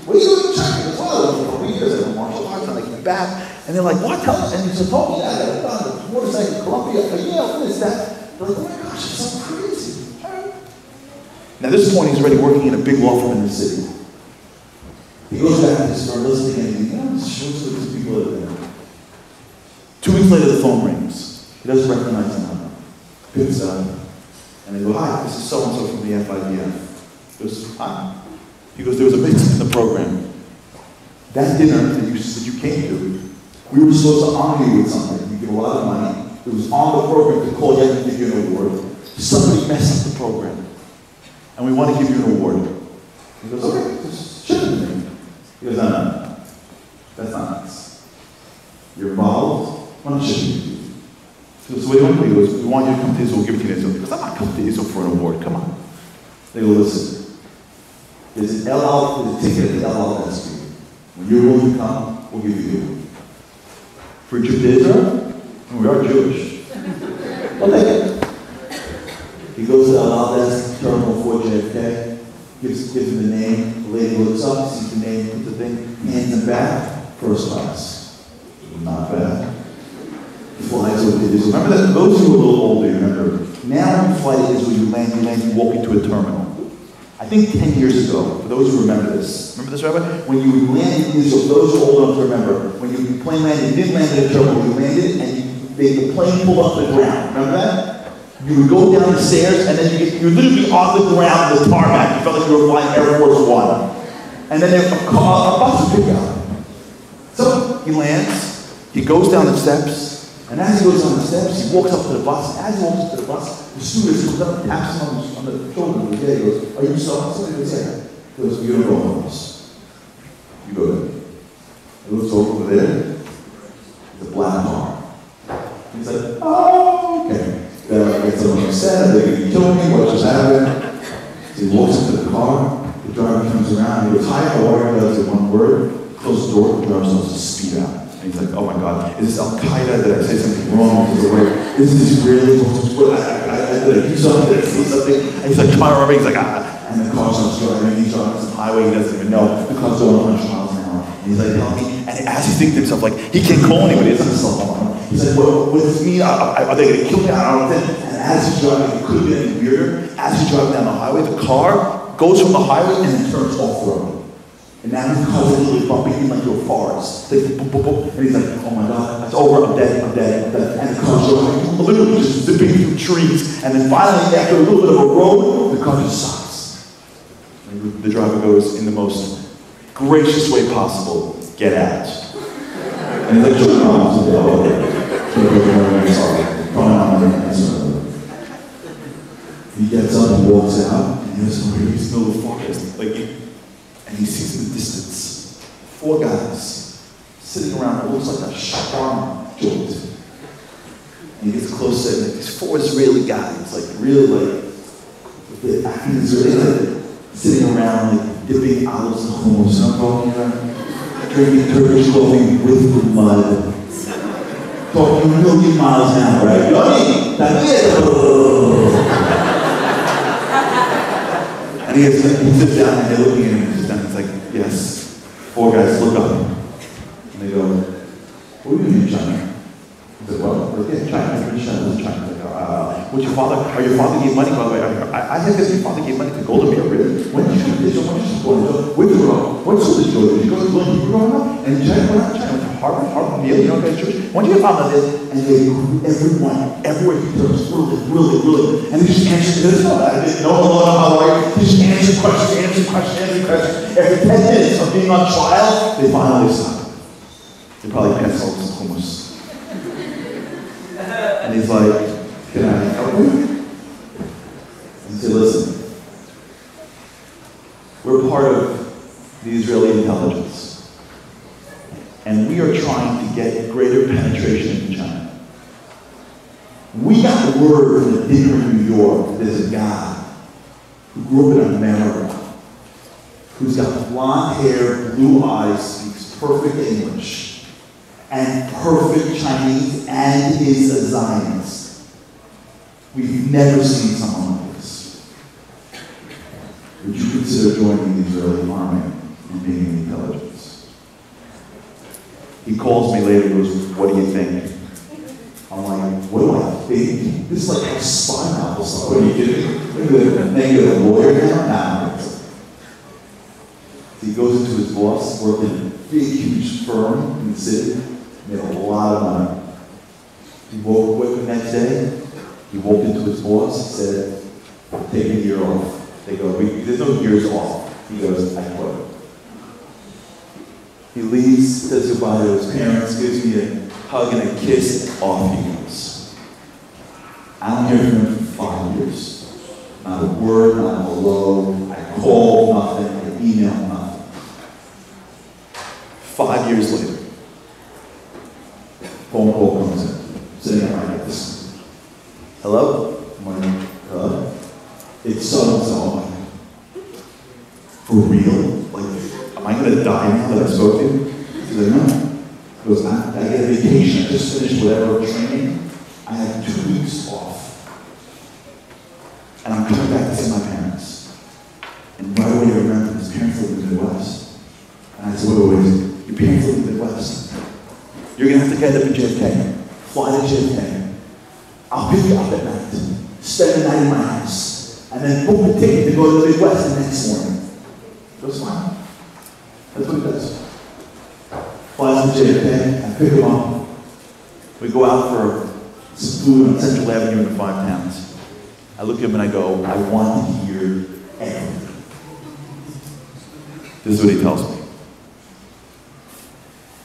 What are you doing in China? He goes, well, I went for 4 years. I went martial arts, and I came back. And they're like, what? Tell us. And he said, oh, yeah, I got a motorcycle in Columbia. Yeah, what is that? They're like, oh my gosh, it's so crazy. Now, at this point, he's already working in a big law firm in the city. He goes back to start listening, and he shows that these people are there. 2 weeks later, the phone rings. He doesn't recognize the number. Picks up. And they go, hi, this is so-and-so from the FIDF. He goes, hi. He goes, there was a mix in the program. That dinner that you came to, we were supposed to honor you with something. You give a lot of money. It was on the program to call you and give you an award. Somebody messed up the program. And we want to give you an award. He goes, okay, just ship it to me. He goes, no. That's not nice. You're involved. Why don't you ship it to you? So what do you want to do? He goes, we want you to come to Israel, we'll give it to you. He goes, I'm not coming to Israel for an award. Come on. They go, listen. There's a ticket at the El Al for you. When you're willing to come, we'll give you the award. For Judaism, and we are Jewish. Well, take it. He goes to the Al Terminal 4 JFK, gives him the name. The lady looks up, sees the name, puts the thing, hands him back, first class. Not bad. He flies over to Israel. Remember that? Those who are a little older, remember. Now when you fly to Israel, you land, you walk into a terminal. I think 10 years ago, for those who remember this, Rabbi? When you landed in Israel, those who are old enough to remember, when your plane landed, you didn't land in a terminal, you landed and the plane pulled up to the ground. Remember that? You would go down the stairs and then you would literally be on the ground, the tarmac. You felt like you were flying Air Force One. And then a bus would pick you up. So he lands, he goes down the steps, and as he goes down the steps, he walks up to the bus. As he walks up to the bus, the stewardess comes up and taps him on the shoulder. He goes, are you so-and-so? He goes, yeah. He goes, you don't go on the bus. You go there. He looks over there. It's a black car. He's like, oh, okay. Get someone upset, they're going to kill me, what just happened? So he walks into the car, the driver comes around, he goes, hi, how are you? Does it one word, closes the door, the driver starts to speed out. And he's like, oh my God, is this Al-Qaeda? Did I say something wrong? Is this really? Did I do something? Did I say something? And he's like, trying to remember, he's like, and the car starts driving, and he's driving some highway, he doesn't even know. The car's going 100 miles an hour. And he's like, help me. And as he's thinking to himself, like, he can't call anybody, it's not his cell phone. He's like, what does this mean? Are they going to kill me? I don't know. And as he's driving, it could be any weirder. As he's driving down the highway, the car goes from the highway and then turns off-road. And now his car's literally bumping in like a forest. It's like, boop, boop, boop. And he's like, oh my God, it's over, I'm dead. And the car's literally just zipping through trees. And then finally, after a little bit of a road, the car just stops. And the driver goes, in the most gracious way possible, get out. And he's like, sure, he gets up and walks out, and he's in the middle of the forest, and he sees in the distance 4 guys sitting around what looks like a shawarma joint. And he gets closer, and these 4 Israeli guys, the acting Israeli, sitting around, dipping olives in hummus, you know what I'm talking about? Drinking Turkish coffee with the mud. Talking a million miles an hour, right? And he sits down and they're looking at him and he's down. He's like, yes. 4 guys look up. And they go, what are you doing in China? He said, well, yeah, China. China. What's your father? Or your father gave money, by the way. I guess your father gave money to Golda Meir, really? When did you do this? When did you go? Where did you go? What school did you go to? Did you go to Hebrew growing up? And China, went to Harvard, Yale, you know, guys, Jewish. When did your father do this? And they everyone, everywhere he turns, really. And he just answered this. No, how are you? He just answered questions. After 10 minutes of being on trial, they finally stop. They probably passed all this hummus. And he's like, can I help you? And he said, listen, we're part of the Israeli intelligence. And we are trying to get greater penetration into China. We got the word from the dinner in New York that there's a guy who grew up in America, who's got blonde hair, blue eyes, speaks perfect English, and perfect Chinese, and is a Zionist. We've never seen someone like this. Would you consider joining the Israeli army and being in the intelligence? He calls me later and goes, what do you think? I'm like, what do I think? This is like a spy novel. What are you doing? Think you're a lawyer now? Nah. He goes into his boss, worked in a big, huge firm in the city, made a lot of money. He woke up the next day. He walked into his boss and said, take a year off. They go, there's no years off. He goes, I quit. He leaves, says goodbye to his parents, gives me a hug and a kiss, and off he goes. I don't hear from him for 5 years. Not a word, not a hello. I call, nothing. I email, nothing. 5 years later, phone call comes in. Sitting at my desk. Hello? Morning. Hello? It's so-and-so. For real? Like, am I going to die now that I spoke to you? He's like, no. He goes, I get a vacation. I just finished whatever training. I have 2 weeks off. And I'm coming back to see my parents. And right away I remember his parents live in the Midwest. And I said, wait. Your parents live in the Midwest. You're going to have to get up in JFK. Fly to JFK. I'll pick you up at night. Spend the night in my house. And then book a ticket to go to the Midwest the next morning. Goes fine. That's what he does. Flies to JFK. I pick him up. We go out for some food on Central Avenue in the 5 Towns. I look at him and I go, I want to hear everything. This is what he tells me.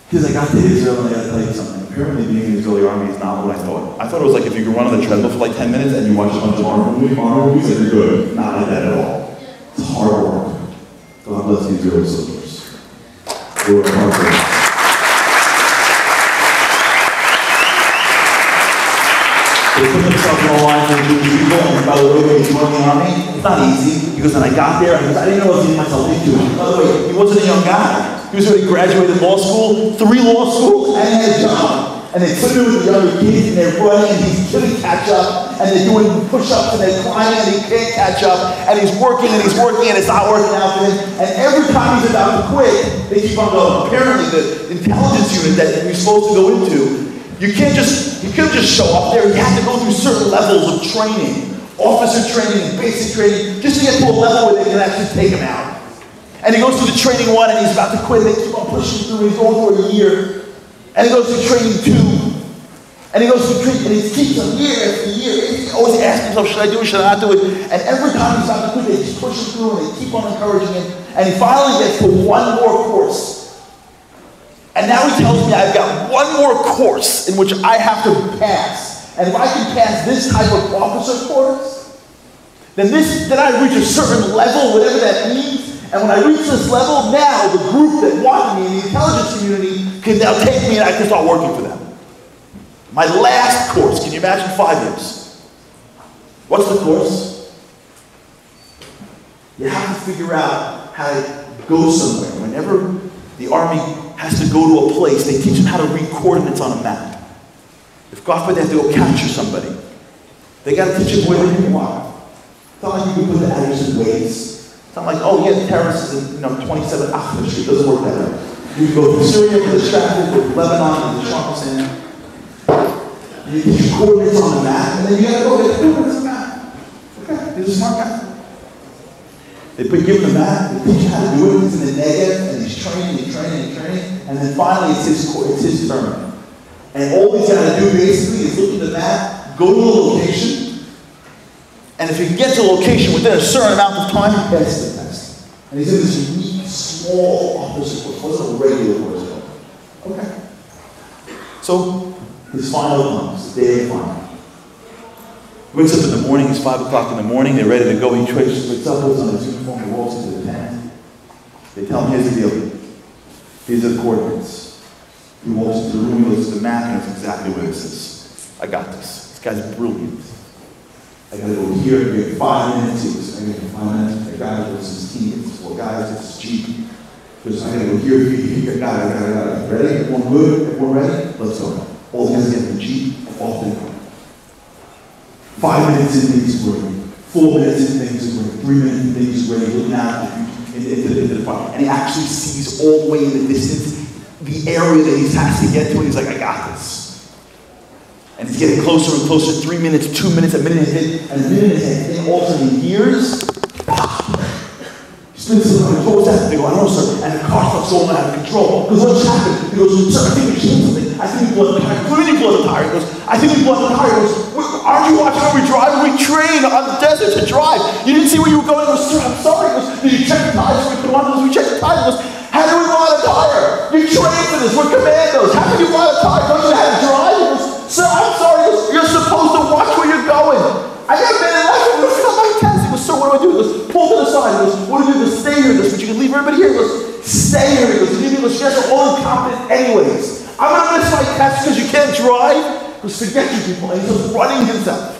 Because I got to Israel and I got to tell you something. Apparently being in the Israeli army is not what I thought. I thought it was like if you could run on the treadmill for like 10 minutes and you watch a bunch of army movies and you're good. Not like that at all. It's hard work. God bless the Israeli soldiers. They were hard work. They put themselves on the line for the Jewish people, and by the way, when he joined the army, it's not easy, because when I got there, I didn't know what I was getting myself into. By the way, he wasn't a young guy. He was already graduated law school, 3 law schools, and he had a job. And they put him with the younger kids, and they're running, and he's couldn't catch up, and they're doing push-ups, and they're climbing, and he can't catch up, and he's working, and it's not working out for him. And every time he's about to quit, they keep on going. Apparently, the intelligence unit that you're supposed to go into, you couldn't just show up there. You have to go through certain levels of training, officer training and basic training, just to get to a level where they can actually take him out. And he goes through the training 1, and he's about to quit. They keep on pushing through. He's going through a year, and he goes through training 2, and he goes through training, and he keeps on year after year. He always asks himself, should I do it? Should I not do it? And every time he's about to quit, they just push him through, and they keep on encouraging him. And he finally gets to 1 more course. And now he tells me I've got 1 more course in which I have to pass. And if I can pass this type of officer course, then I reach a certain level, whatever that means. And when I reach this level, now the group that wanted me in the intelligence community can now take me and I can start working for them. My last course, can you imagine 5 years? What's the course? You have to figure out how to go somewhere. Whenever the army has to go to a place, they teach them how to read coordinates on a map. If God forbid they have to go capture somebody, they got to teach them where they are. It's not like you can put the address in Waze. It's not like, oh yeah, the terrorist is in 27 Ahmed Street. It doesn't work that way. You can go from Syria to the Stratford, to Lebanon, to the Sharks, and you teach coordinates on the map, and then you got to go get the coordinates on the map. Okay, he's a smart guy. They give him the map, they teach him how to do it, he's in the Negev, and he's training, and then finally it's his turn. And all he's got to do basically is look at the map, go to a location, and if he can get to a location within a certain amount of time, he passes the test. And he's in this unique, small officer course. It wasn't a regular course. Okay. So, his final comes, the day of the final. He wakes up in the morning, it's 5 o'clock in the morning, they're ready to go. He wakes up, puts on his uniform, he walks into the tent. They tell him, here's the deal. These are the coordinates. He walks into the room, he looks at the map, and it's exactly what it says. I got this. This guy's brilliant. I gotta go here, I get 5 minutes. He goes, I get 5 minutes. I got it, it's his team, it's 4 guys, it's his Jeep. Because I gotta go here, got it. Ready? Everyone good? Everyone ready? Let's go. All the guys get in the Jeep, off they go. 5 minutes in, things are ready. 4 minutes in, things are ready. 3 minutes in, things are ready. Looking out into the fire. And he actually sees all the way in the distance the area that he has to get to, and he's like, I got this. And it's getting closer and closer, 3 minutes, 2 minutes, a minute and a half, and all of a sudden he hears, he spins his arm, what was that? They go, I don't know, sir. And the car starts going out of control. Because what's happened? He goes, sir, I think we changed something. I think we blew the tire. What do you mean blow the tire? He goes, I think we blew the tire. He goes, aren't you watching how we drive? We train on the desert to drive. You didn't see where you were going. He goes, sir, I'm sorry. He goes, did you check the tires? We put on those, we checked the tires. He goes, how do we run a tire? You trained for this. We're commandos. How can you run a tire? Don't you know how to drive? He goes, sir, I'm sorry. He goes, you're supposed to watch where you're going. I got a minute left. He goes, come on, test. He goes, sir, what do I do? He goes, pull to the side. He goes, what do you do? He goes, stay here. He goes, but you can leave everybody here. He goes, stay here. He goes, you guys are all incompetent anyways. I'm going to miss my test because you can't drive. He goes, forget you people. And he's just running himself.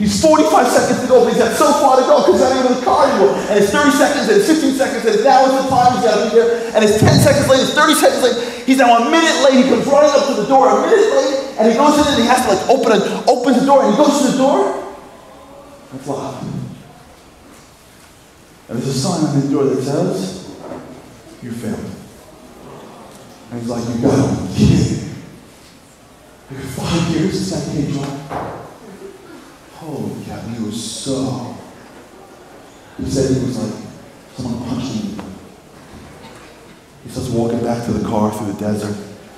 He's 45 seconds to go, but he's got so far to go because he's not even in the car anymore. And it's 30 seconds, and it's 15 seconds, and now is the time he's got to be there. And it's 10 seconds late, it's 30 seconds late. He's now a minute late. He comes running up to the door a minute late, and he goes in and he has to like open the door, and he goes to the door, and it's locked. And there's a sign on the door that says, you failed. And he's like, you got it. Like 5 years this guy can't drive. Holy cow, he was so. He said he was like, someone punched him. He starts walking back to the car through the desert.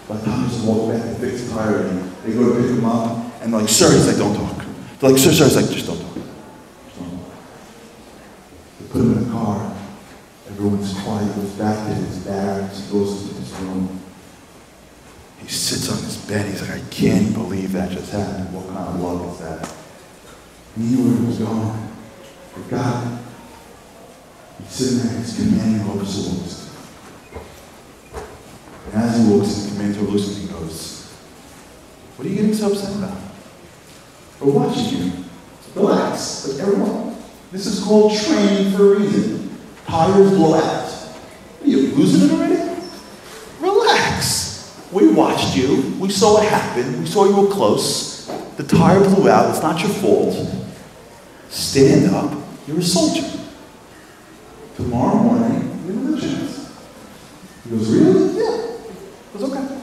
By the time he's walking back, they fix the tire, and they go to pick him up, and they're like, sir, he's like, don't talk. They're like, sir, he's like, just don't talk. They put him in the car. Everyone's quiet. He goes back to his barracks. He goes into his room. He sits on his bed. He's like, I can't believe that just happened. What kind of love is that? He knew where he was going. But God, he's sitting there, he's commanding officer looks. And as he walks in, the commander looks, he goes, what are you getting so upset about? We're watching you. Relax. Like everyone. This is called training for a reason. Tires blow out. Are you losing it already? Relax. We watched you. We saw what happened. We saw you were close. The tire blew out. It's not your fault. Stand up. You're a soldier. Tomorrow morning, you're a lieutenant. He goes, really? Yeah. He goes, okay.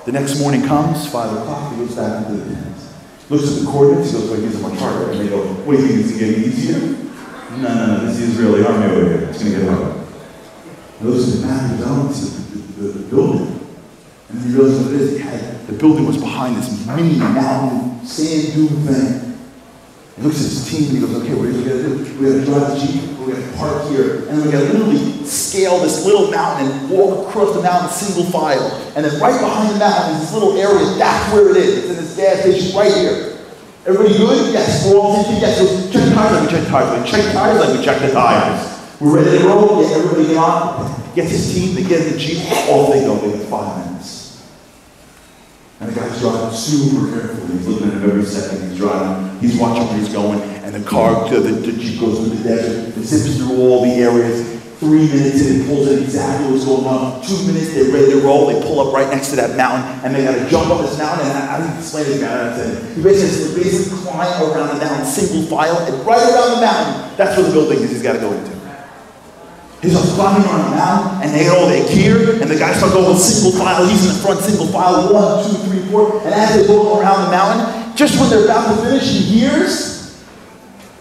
The next morning comes, 5 o'clock, he goes back into the tent. Looks at the coordinates, he goes, wait, these are much harder. And they go, wait, you think this is getting easier? No, this is really hard over here. It's going to get harder. He looks at the map, he goes, the building. And then he realizes what it is. The building was behind this mini mountain sand dune thing. He looks at his team and he goes, okay, what are we going to do? We're going to drive the Jeep, we're going to park here, and we're going to literally scale this little mountain and walk across the mountain single file. And then right behind the mountain is this little area, that's where it is. It's in this gas station right here. Everybody good? Yes. We're all thinking, yes. So check the tires like we check the tires. We check the tires like we check the tires. We're ready to roll. Yeah, everybody get on. Gets his team, they get in the Jeep, off they go. They get 5 minutes. And the guy's driving super carefully. He's looking at him every second. He's driving. He's watching where he's going. And the car, the Jeep goes through the desert. It zips through all the areas. 3 minutes and it pulls in exactly what's going on. 2 minutes, they're ready to roll. They pull up right next to that mountain. And they got to jump up this mountain. And I didn't explain this guy. He basically climb around the mountain, single file. And right around the mountain, that's where the building is he's got to go into. He's climbing around the mountain, and they get all their gear, and the guys start going single file. He's in the front, single file, 1, 2, 3, 4. And as they go around the mountain, just when they're about to finish, he hears,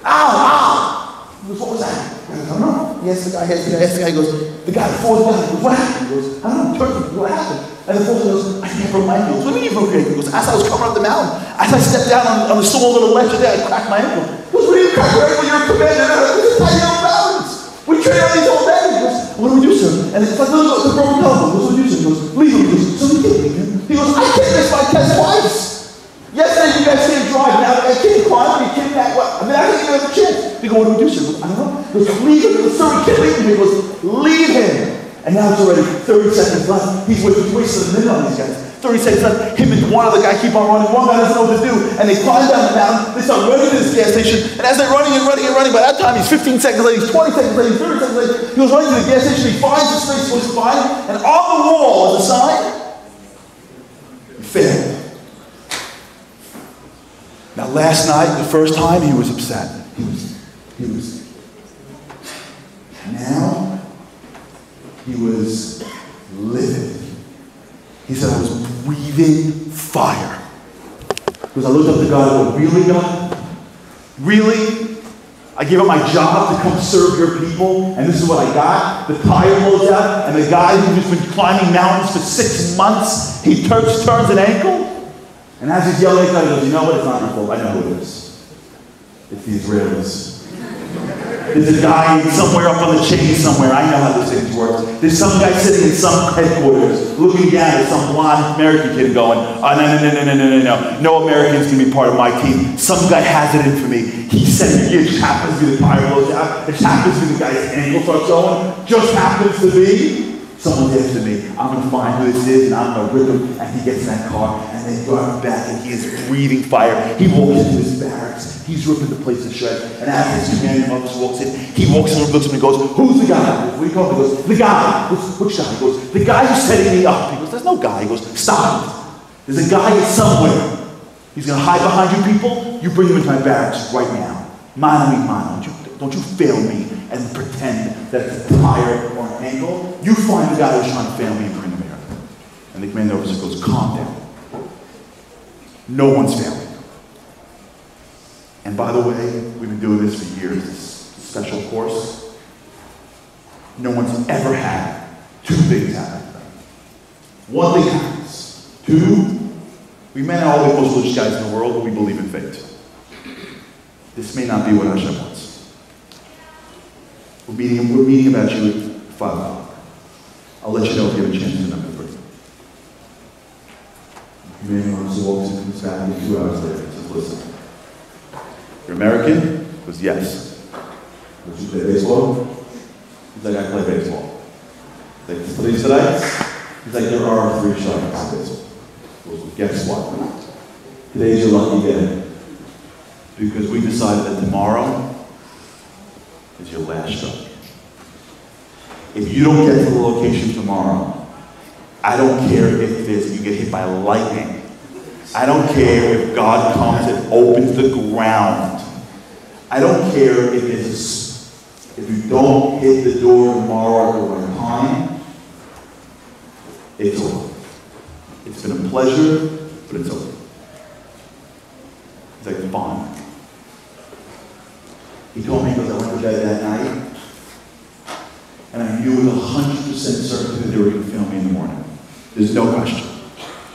ow! He goes, what was that? He goes, I don't know. He asks the guy, he goes, the guy falls down. He goes, what happened? He goes, I don't know, turkey, what happened? And the fourth one goes, I can't broke my ankle. What do you mean you broke your ankle? He goes, as I was coming up the mountain, as I stepped down on the small little ledge there, I cracked my ankle. He goes, what do you crack your ankle? You're a commander. This is how you know mountains. We train on these all day. He goes, what do we do, sir? And it's like, look, the broken elbow. He goes, what do we do, sir? He goes, leave him. He goes, so we can't leave him. He goes, I can't miss my test twice. Yesterday you guys can't drive. Now I can't climb. You can't that what? I mean, I didn't even have a chance. He goes, what do we do, sir? He goes, I don't know. He goes, leave him. He goes, sir, we can't leave him. He goes, leave him. And now it's already 30 seconds left. He's wasting a minute on these guys. 30 seconds left. Him and one other guy keep on running. One guy doesn't know what to do. And they climb down the mountain. They start running to this gas station. And as they're running, by that time he's 15 seconds late, he's 20 seconds late, he's 30 seconds late. He goes running to the gas station. He finds the space he's supposed to find. And on the wall is a sign. He failed. Now last night, the first time, he was upset. He was. Now, he was livid. He said, I was breathing fire. Because I looked up to God and I go, really, God? Really? I gave up my job to come serve your people, and this is what I got? The tire blows out, and the guy who's been climbing mountains for 6 months, he turns an ankle? And as he's yelling at God, he goes, you know what? It's not your fault. I know who it is. It's the Israelis. There's a guy somewhere up on the chain somewhere. I know how this thing works. There's some guy sitting in some headquarters looking down at some blonde American kid going, no. No Americans can be part of my team. Some guy has it in for me. He said it just happens to be the fire blows out. It happens to be the guy's ankle starts going. Just happens to be. Someone's after me. I'm going to find who this is, and I'm going to rip him. And he gets in that car, and they drive back, and he is breathing fire. He walks into his barracks. He's ripping the place to shreds. And as his commanding officer walks in, he walks in and looks at him and goes, who's the guy? What do you call him? He goes, the guy. Which guy? He goes, the guy who's setting me up. He goes, there's no guy. He goes, stop. There's a guy somewhere. He's going to hide behind you people. You bring him into my barracks right now. Mano. Don't you fail me and pretend that it's a tire or an ankle. You find the guy who's trying to fail me and bring him here. And the commanding officer goes, calm down. No one's failing. And by the way, we've been doing this for years, this special course. No one's ever had two things happen to them. One thing happens. Two, we may not all be the most religious guys in the world, but we believe in fate. This may not be what Hashem wants. We're meeting about you at 5 o'clock. I'll let you know if you have a chance to remember. The commanding officer walks into his family 2 hours later and says, listen, you're American? He goes, yes. Does you play baseball? He's like, I play baseball. He's like, 3 strikes? He's like, there are 3 strikes in baseball. He goes, well, guess what? Today's your lucky day. Because we decided that tomorrow is your last strike. If you don't get to the location tomorrow, I don't care if you get hit by lightning. I don't care if God comes and opens the ground. I don't care if you don't hit the door tomorrow at the right time. It's over. It's been a pleasure, but it's over. It's like, fine. He told me because I went to bed that night, and I knew with 100% certainty that they were going to film me in the morning. There's no question.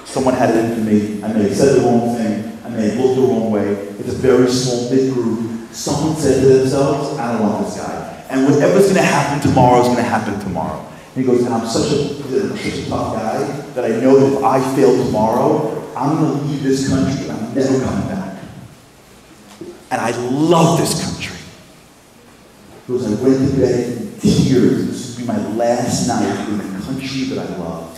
Someone had it in for me. I may have said the wrong thing. I may have looked the wrong way. It's a very small, big group. Someone said to themselves, I don't want this guy. And whatever's going to happen tomorrow is going to happen tomorrow. And he goes, and I'm such a tough guy that I know that if I fail tomorrow, I'm going to leave this country and I'm never coming back. And I love this country. He goes, I went to bed in tears. This would be my last night in the country that I love.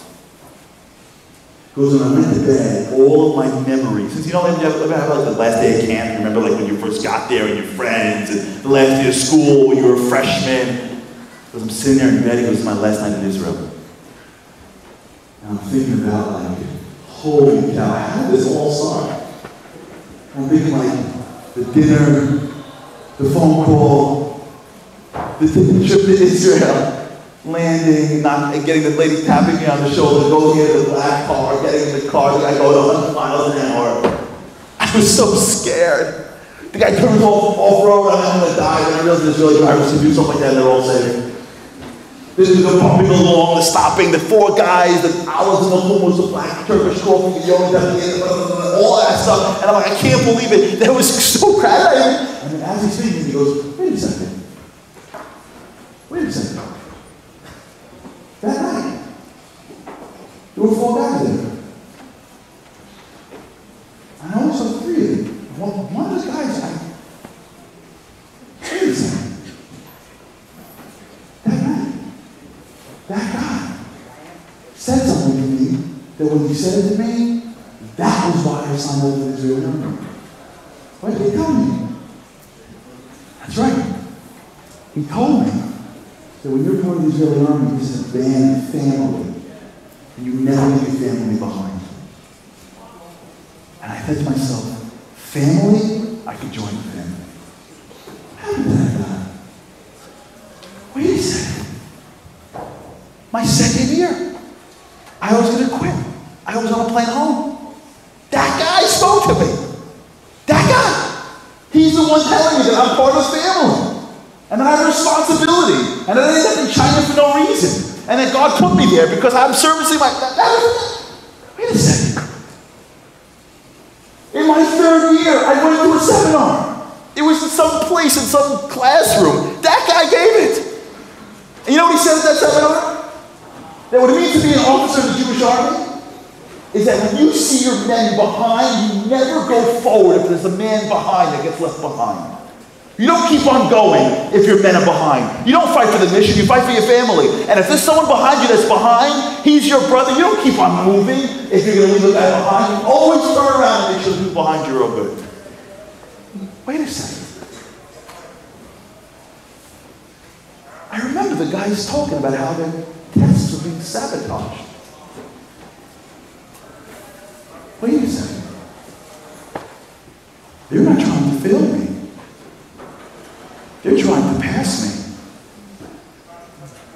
He goes, when I went to bed, all of my memories, since you know, ever have like the last day of camp, you remember like when you first got there and your friends, and the last day of school when you were a freshman. Because I'm sitting there in bed, he goes, it's my last night in Israel. And I'm thinking about like, holy cow, how did this all start? I'm thinking like, the dinner, the phone call, the trip to Israel, landing, not getting the lady tapping me on the shoulder, going into the black car, getting in the car, the guy going 100 miles an hour. I was so scared. The guy turns off-road, I'm going to die, and I realized the Israeli drivers to do something like that, and they're all saying, this is the bumping along, the stopping, the 4 guys, the hours in the hummus, the black Turkish coffee, the yoga, all that stuff. And I'm like, I can't believe it. That was so crowded. And then as he's speaking, he goes, wait a second. Wait a second. That night, there were 4 guys there. And I only saw 3 of them. One of those guys, wait a second. That guy said something to me that when he said it to me, that was why I signed up for the Israeli army. Why did he tell me? That's right. He told me that when you're part of the Israeli army, this is a band family, and you never leave your family behind. And I said to myself, family? I could join the family. How did that happen? Wait a second. My 2nd year, I was going to quit. I was on a plane home. That guy spoke to me. That guy. He's the one telling me that I'm part of the family. And that I have a responsibility. And that I ended up in China for no reason. And that God put me there because I'm servicing my... Wait a second. In my 3rd year, I went to a seminar. It was in some place, in some classroom. That guy gave it. And you know what he said at that seminar? That what it means to be an officer in the Jewish army is that when you see your men behind, you never go forward if there's a man behind that gets left behind. You don't keep on going if your men are behind. You don't fight for the mission, you fight for your family. And if there's someone behind you that's behind, he's your brother, you don't keep on moving if you're going to leave a guy behind. You always turn around and make sure who's behind you are all good. Wait a second. I remember the guys talking about how their tests were being sabotaged. Wait a second. They're not trying to fail me. They're trying to pass me.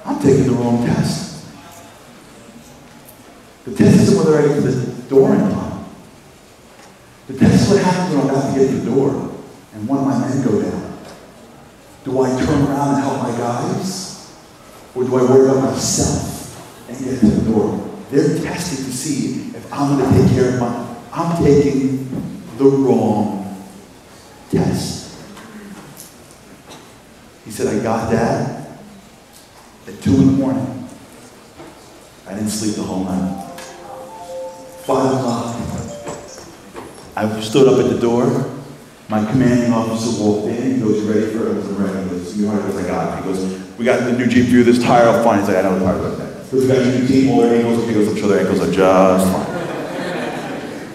I'm taking the wrong test. The test isn't whether I get to the door in time. The test is what happens when I'm about to get to the door and one of my men go down. Do I turn around and help my guys? Or do I worry about myself and get to the door? They're testing to see if I'm going to take care of I'm taking the wrong test. He said, I got that at 2 in the morning. I didn't sleep the whole night. 5 o'clock. I stood up at the door. My commanding officer walked in. He goes, you ready for it? I was ready. He goes, you ready? I got it. He goes, we got the new Jeep View, this tire up fine. He's like, I know the tire about that. He goes, we got your new team, all their ankles. He goes, I'm sure their ankles are just fine.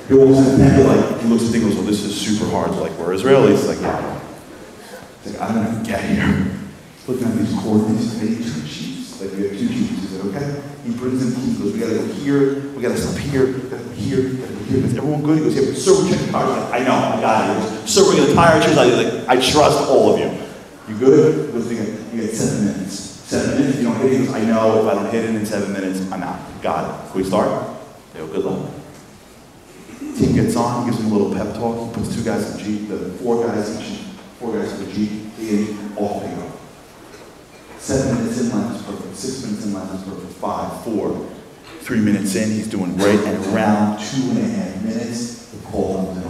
He walks in and like, he looks at things and goes, well, this is super hard. Like, we're Israelis. He's like, yeah. He's like, I don't know, get here. He's looking at these coordinates. They need 2 sheets. Like, we have 2 sheets. He said, okay. He brings in the keys. He goes, we gotta go here. We gotta stop here. We gotta go here. We gotta go here. Is everyone good? He goes, yeah, but sir, we're checking tires. Like, I know, I got it. He goes, sir, we're gonna tire shoes. I trust all of you. You good? He goes, you got 7 minutes. 7 minutes, you don't hit it. He goes, I know, if I don't hit it in 7 minutes, I'm out. Got it. Can we start? They go, good luck. Team gets on, he gives them a little pep talk. He puts 2 guys in the Jeep, the 4 guys each, 4 guys in the Jeep, in, off they go. 7 minutes in, line is perfect. 6 minutes in, line is perfect. 5, 4, 3 minutes in, he's doing great. And around 2.5 minutes, the call comes in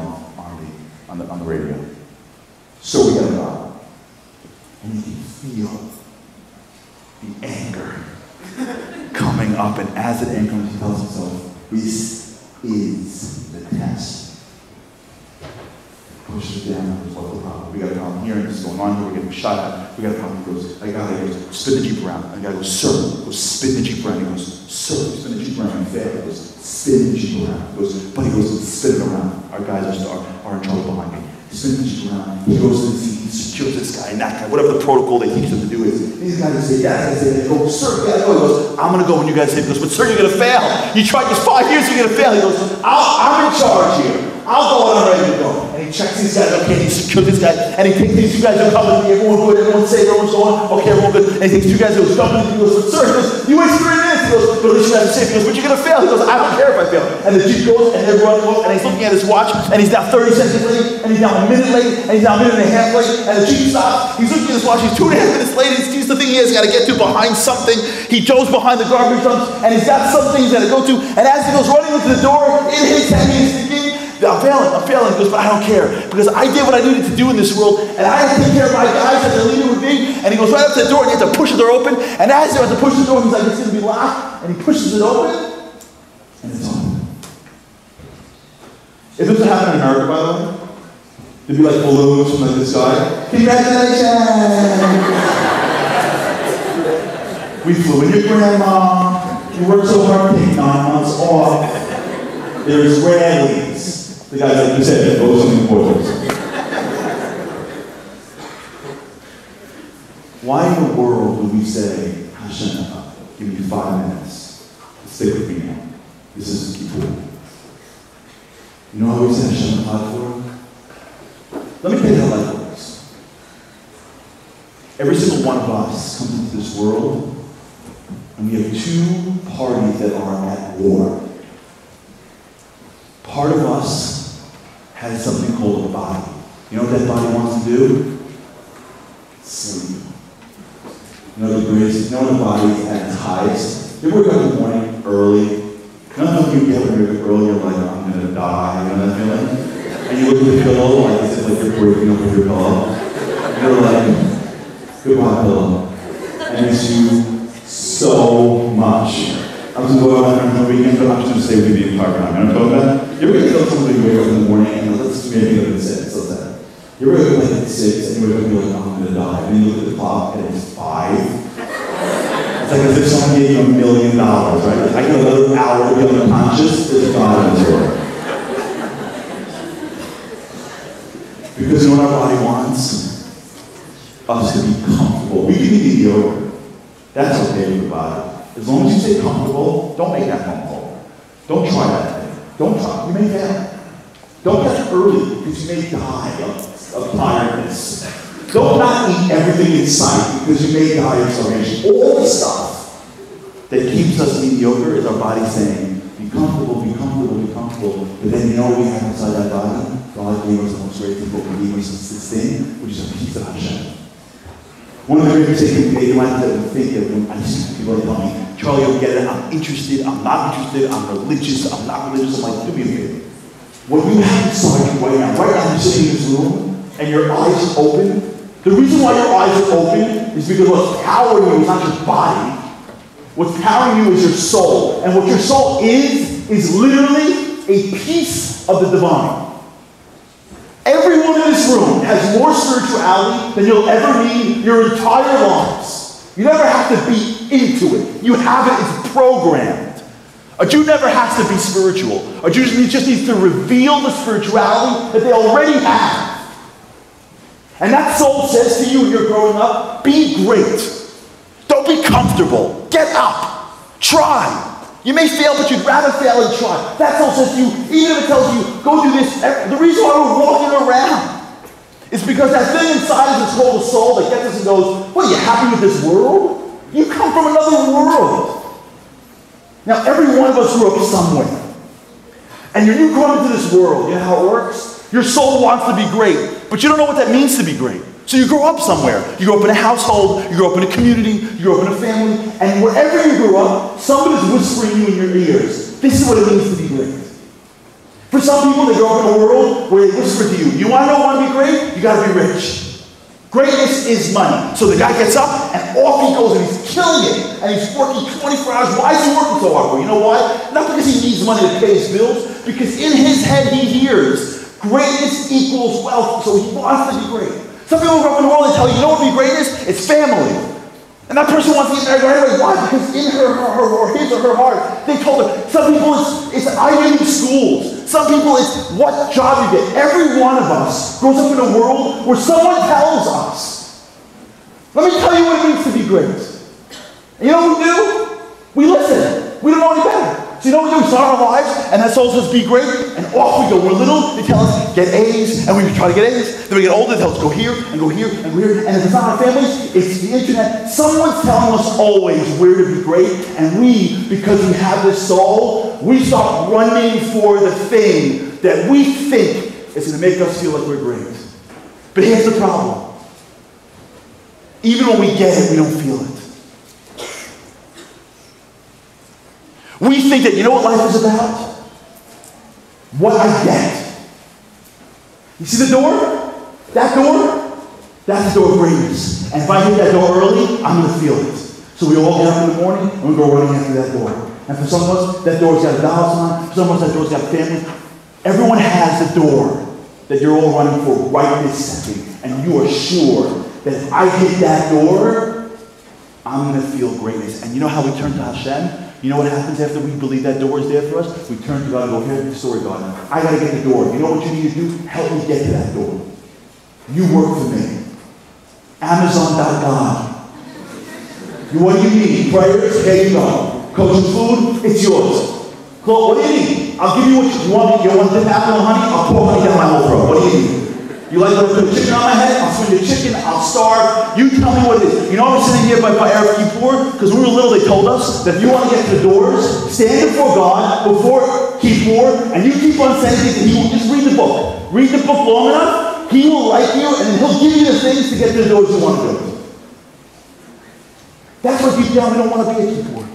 on the radio. So we got to go. And you can feel the anger coming up, and as it anchors, he tells himself, this is the test. Pushes it down, goes, what's the problem? We got a problem here, and this is going on here, we're getting shot at. We got a problem. He goes, I got it. He goes, spin the Jeep around. And the guy goes, sir. He goes, spin the Jeep around. He goes, sir, spin the Jeep around. He failed. He goes, spin the Jeep around. He goes, but he goes, spin it around. Our guys are in trouble behind me. Spin the Jeep around. He goes to the seat, he secures this guy and that guy, whatever the protocol they teach them to do is. These guys say, yeah, they go, sir, yeah, I know. He goes, I'm going to go when you guys say, he goes, but sir, you're going to fail. You tried this 5 years, you're going to fail. He goes, I'm in charge here. I'll go when I'm ready to go. And he checks these guys, okay, he secures this guy, and he takes these 2 guys who come with me, everyone good, everyone's safe, everyone's going, okay, everyone good. And he takes 2 guys who come with me, he goes, but sir, he goes, you wasted 3 minutes. He goes, but at least you guys are safe. He goes, but you're going to fail. He goes, I don't care if I fail. And the Jeep goes, and everyone goes, and he's looking at his watch, and he's now 30 seconds late, and he's now a minute late, and he's now a minute and a half late, and the Jeep stops. He's looking at his watch, he's 2.5 minutes late, and he's the thing he has got to get to behind something. He goes behind the garbage dumps, and he's got something he's got to go to, and as he goes running into the door, in his head, he's thinking, I'm failing. He goes, but I don't care, because I did what I needed to do in this world, and I have to take care of my guys as they're leaving with me. And he goes right up to the door, and he has to push the door open, and as he has to push the door, he's like, it's going to be locked, and he pushes it open, and it's on. If this would happen in America, by the way, there'd be like balloons from like this guy. Congratulations! We flew in your grandma. You worked so hard to take 9 months off. There's Israelis. The guy's like, you said, oh, something important. Why in the world would we say, Hashem, give me 5 minutes. Stick with me now. This is Kippur. You know how we say Hashem for? Let me tell you how life works. Every single one of us comes into this world, and we have 2 parties that are at war. Part of us has something called a body. You know what that body wants to do? Sleep. You know the greatest, you know the body at its highest? You wake up in the morning early. You know when you get up when you wake up early, you're like, I'm going to die. You know that feeling? And you look at the pillow, like as if like you're breaking up with your pillow. You're like, goodbye pillow. I miss you so much. I was going to go out on the weekend, but I'm just going to stay with you the entire time. You know what I'm talking about? You ever tell somebody you wake up in the morning and let's maybe go to 6, let's say. You ever wake up like at 6 and you wake up and you're like, oh, I'm going to die. And you look at the clock and it's 5. It's like as if someone gave you $1 million, right? I get another hour to be unconscious, there's God in this world. Because you know what our body wants? Us to be comfortable. We can be mediocre. That's okay with the body. As long as you stay comfortable, don't make that phone call. Don't try that thing. Don't try. You may fail. Don't get up early because you may die of tiredness. Don't not eat everything in sight because you may die of starvation. All the stuff that keeps us mediocre is our body saying, be comfortable, be comfortable, be comfortable. But then you know what we have inside that body? God gave us the most great thing, but we gave us this thing, which is a piece of Hashem. One of the great mistakes we made in life that we think that when I see people tell me, Charlie, you'll get it, I'm interested, I'm not interested, I'm religious, I'm not religious. I'm like, do me a favor. What you have inside you right now you're sitting in this room, and your eyes are open. The reason why your eyes are open is because what's powering you is not your body. What's powering you is your soul. And what your soul is literally a piece of the divine. Everyone in this room has more spirituality than you'll ever need your entire lives. You never have to be into it. You have it, it's programmed. A Jew never has to be spiritual. A Jew just needs to reveal the spirituality that they already have. And that soul says to you when you're growing up, be great. Don't be comfortable. Get up. Try. You may fail, but you'd rather fail and try. That soul says to you, even if it tells you, go do this. The reason why we're walking around is because that thing inside us is called the soul that gets us and goes, what, are you happy with this world? You come from another world. Now, every one of us grew up somewhere. And when you come into this world, you know how it works? Your soul wants to be great, but you don't know what that means to be great. So you grow up somewhere. You grow up in a household, you grow up in a community, you grow up in a family, and wherever you grew up, somebody's whispering you in your ears, this is what it means to be great. For some people, they grow up in a world where they whisper to you, you want to know how to be great? You got to be rich. Greatness is money. So the guy gets up and off he goes and he's killing it. And he's working 24 hours. Why is he working so hard? Well, you know why? Not because he needs money to pay his bills. Because in his head he hears greatness equals wealth. So he wants to be great. Some people grow up in the world and tell you, you know what be greatness? It's family. And that person wants to get married right away. Why? Because in her or his or her heart, they told her. Some people it's Ivy League schools. Some people it's what job you get. Every one of us grows up in a world where someone tells us. Let me tell you what it means to be great. And you know what we do? We listen. We don't know any better. So you know what we do? We start our lives, and that soul says, be great, and off we go. We're little, they tell us, get A's, and we try to get A's. Then we get older, they tell us, go here, and go here, and go here. And if it's not our families, it's the internet. Someone's telling us always where to be great, and we, because we have this soul, we start running for the thing that we think is going to make us feel like we're great. But here's the problem. Even when we get it, we don't feel it. We think that, you know what life is about? What I get. You see the door? That door? That's the door of greatness. And if I hit that door early, I'm going to feel it. So we all get up in the morning and we go running after that door. And for some of us, that door's got a dollar sign. For some of us, that door's got a family. Everyone has the door that you're all running for right this second. And you are sure that if I hit that door, I'm going to feel greatness. And you know how we turn to Hashem? You know what happens after we believe that door is there for us? We turn to God and go, here's the story, God. I got to get the door. You know what you need to do? Help me get to that door. You work for me. Amazon.com. What do you need? Prayers? Here you go. Kosher food? It's yours. Well, what do you need? I'll give you what you want. You want dip apple and honey? I'll pour honey down my whole throat. What do you need? You like to put chicken on my head? I'll swing the chicken. I'll starve. You tell me what it is. You know, I was sitting here by Erev Kippur because when we were little, they told us that if you want to get to the doors, stand before God before Kippur, and you keep on saying things, and He will just read the book. Read the book long enough, He will like you, and then He'll give you the things to get to the doors you want to go to. That's why deep down we don't want to be at Kippur.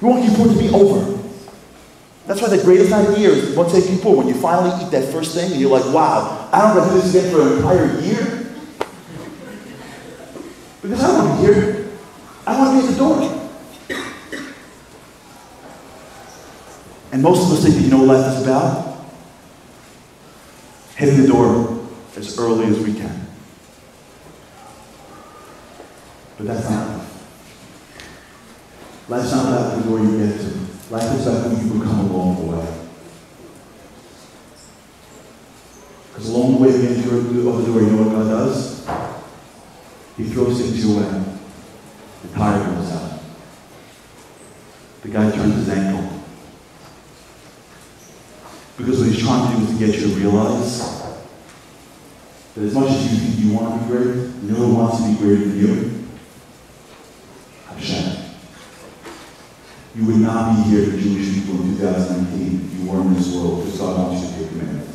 We want Kippur to be over. That's why the greatest idea is once Yom Kippur, when you finally eat that first thing, and you're like, wow, I don't have to do this again for an entire year. Because I don't want to be here. I want to be at the door. And most of us think that you know what life is about? Hitting the door as early as we can. But that's not life. Life's not about the door you get to. Life is about who you become along the way. Because along the way to get to the door, you know what God does? He throws things your way. The tire goes out. The guy turns his ankle. Because what he's trying to do is to get you to realize that as much as you think you want to be great, no one wants to be greater than you. Hashem. You would not be here, the Jewish people in 2019, if you weren't in this world, because God wants you to be a commandment.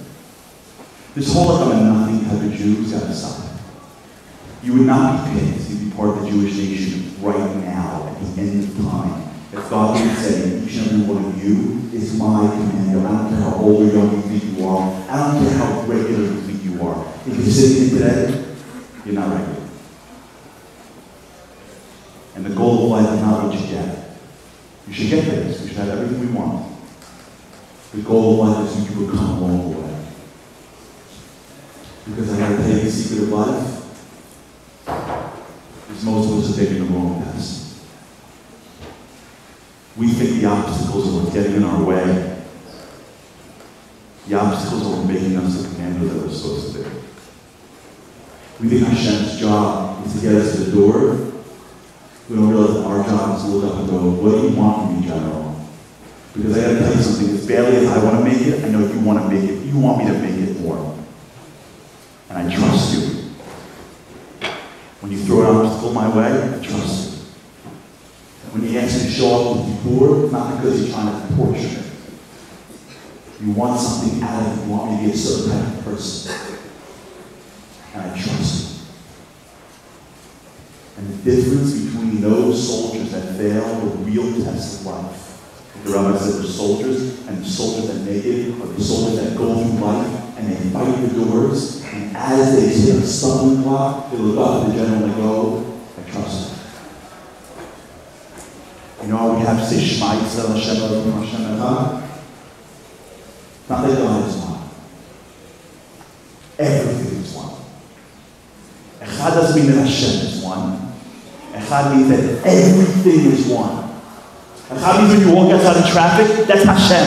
This whole I'm a nothing type of Jew has got to stop. You would not be picked to be part of the Jewish nation right now, at the end of time. If God would say, each and every one of you is my commander. I don't care how old or young you think you are. I don't care how regular you think you are. If you're sitting here today, you're not regular. And the goal of life is not what you get. You should get things. We should have everything we want. The goal of life is who you become along the way. Because I gotta tell you the secret of life is most of us are taking the wrong path. We think the obstacles are what's getting in our way. The obstacles are what making us the commander that we're supposed to be. We think Hashem's job is to get us to the door. We don't realize that our job is to look up and go, what do you want from me, General? Because I gotta tell you something, as badly as I want to make it, I know you want to make it. You want me to make it more. And I trust you. When you throw an obstacle my way, I trust you. When you ask me to show up with you poor, not because you're trying to torture me. You want something out of it. You want me to be a certain type of person. And I trust you. And the difference between those soldiers that fail the real test of life, like the Rabbi said, the soldiers and the soldiers that make it, or the soldiers that go through life and they fight the doors, and as they hit a stumbling block, they look up at the general and they go, I trust you. You know how we have to say Shema Yisrael Hashem Eloheinu Hashem Echad? Not that God is one. Everything is one. Echad doesn't mean that Hashem is one. Echad means that everything is one. Echad means when you walk outside in traffic, that's Hashem.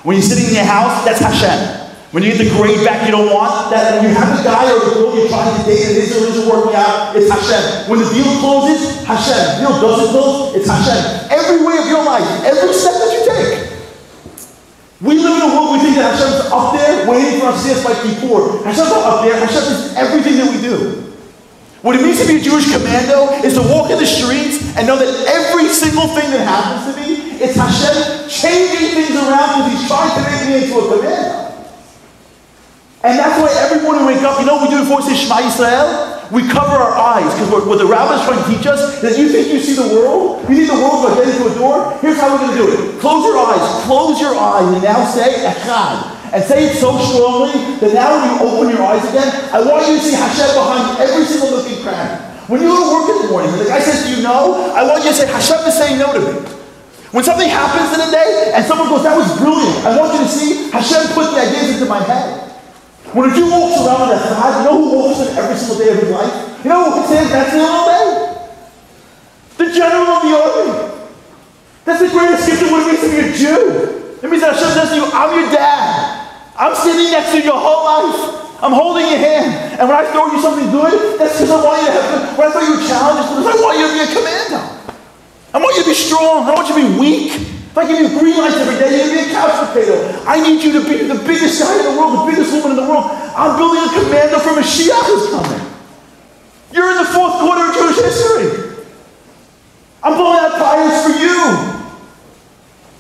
When you're sitting in your house, that's Hashem. When you get the grade back you don't want, that when you have a guy or a girl you're trying to date and it isn't working out, it's Hashem. When the deal closes, Hashem. The deal doesn't close, it's Hashem. Every way of your life, every step that you take. We live in a world we think that Hashem's up there waiting for us to see us by Kippur. Hashem's not up there, Hashem is everything that we do. What it means to be a Jewish commando is to walk in the streets and know that every single thing that happens to me, it's Hashem changing things around because He's trying to make me into a commando. And that's why every morning we wake up, you know what we do before we say Shema Yisrael? We cover our eyes, because what the Rabbi is trying to teach us is that you think you see the world? You think the world by getting to a door? Here's how we're going to do it. Close your eyes, and now say Echad. And say it so strongly that now when you open your eyes again, I want you to see Hashem behind every single looking cranny. When you go to work in the morning, when the guy says, do you know? I want you to say, Hashem is saying no to me. When something happens in a day, and someone goes, that was brilliant, I want you to see Hashem put the ideas into my head. When a Jew walks around with that God, you know who walks in every single day of his life? You know who stands next to him all day? The general of the army. That's the greatest gift of what it means to be a Jew. It means that Hashem says to you, I'm your dad. I'm sitting next to you your whole life. I'm holding your hand. And when I throw you something good, that's because I want you to have good. When I throw you a challenge, it's because I want you to be a commando. I want you to be strong. I don't want you to be weak. If I give you green lights every day, you're going to be a couch potato. I need you to be the biggest guy in the world, the biggest woman in the world. I'm building a commando for Mashiach who's coming. You're in the fourth quarter of Jewish history. I'm blowing out tires for you.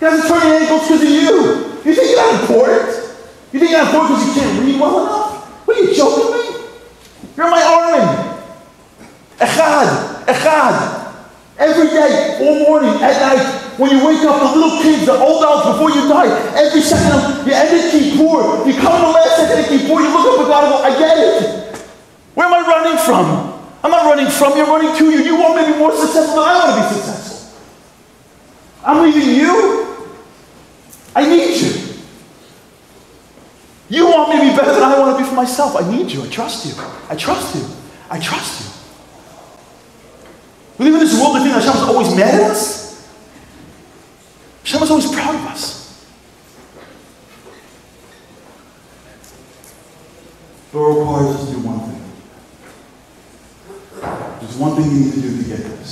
You guys are turning ankles because of you. You think you're not important? You think you're not important because you can't read well enough? What are you joking me? You're in my army. Echad. Every day, all morning, at night. when you wake up, the little kids, the old adults, before you die, every second, you end at Kippur, you come in the last second of Kippur, you look up at God and go, I get it. Where am I running from? I'm not running from you, I'm running to you. You want me to be more successful than I want to be successful. I'm leaving you. I need you. You want me to be better than I want to be for myself. I need you. I trust you. I trust you. I trust you. We live in this world that thinks Hashem is always mad at us. Hashem is always proud of us. But it requires us to do one thing. There's one thing you need to do to get this.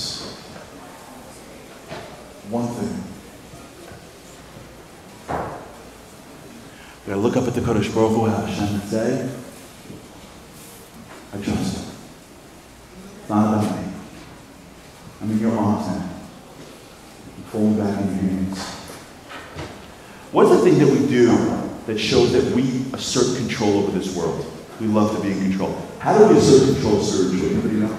One thing. We gotta look up at the Kodesh Baruch Hu, Hashem, and say, I trust you. It's not about me. I'm in your arms now. I'm falling back in your hands. What's the thing that we do that shows that we assert control over this world? We love to be in control. How do we assert control spiritually? Anybody know?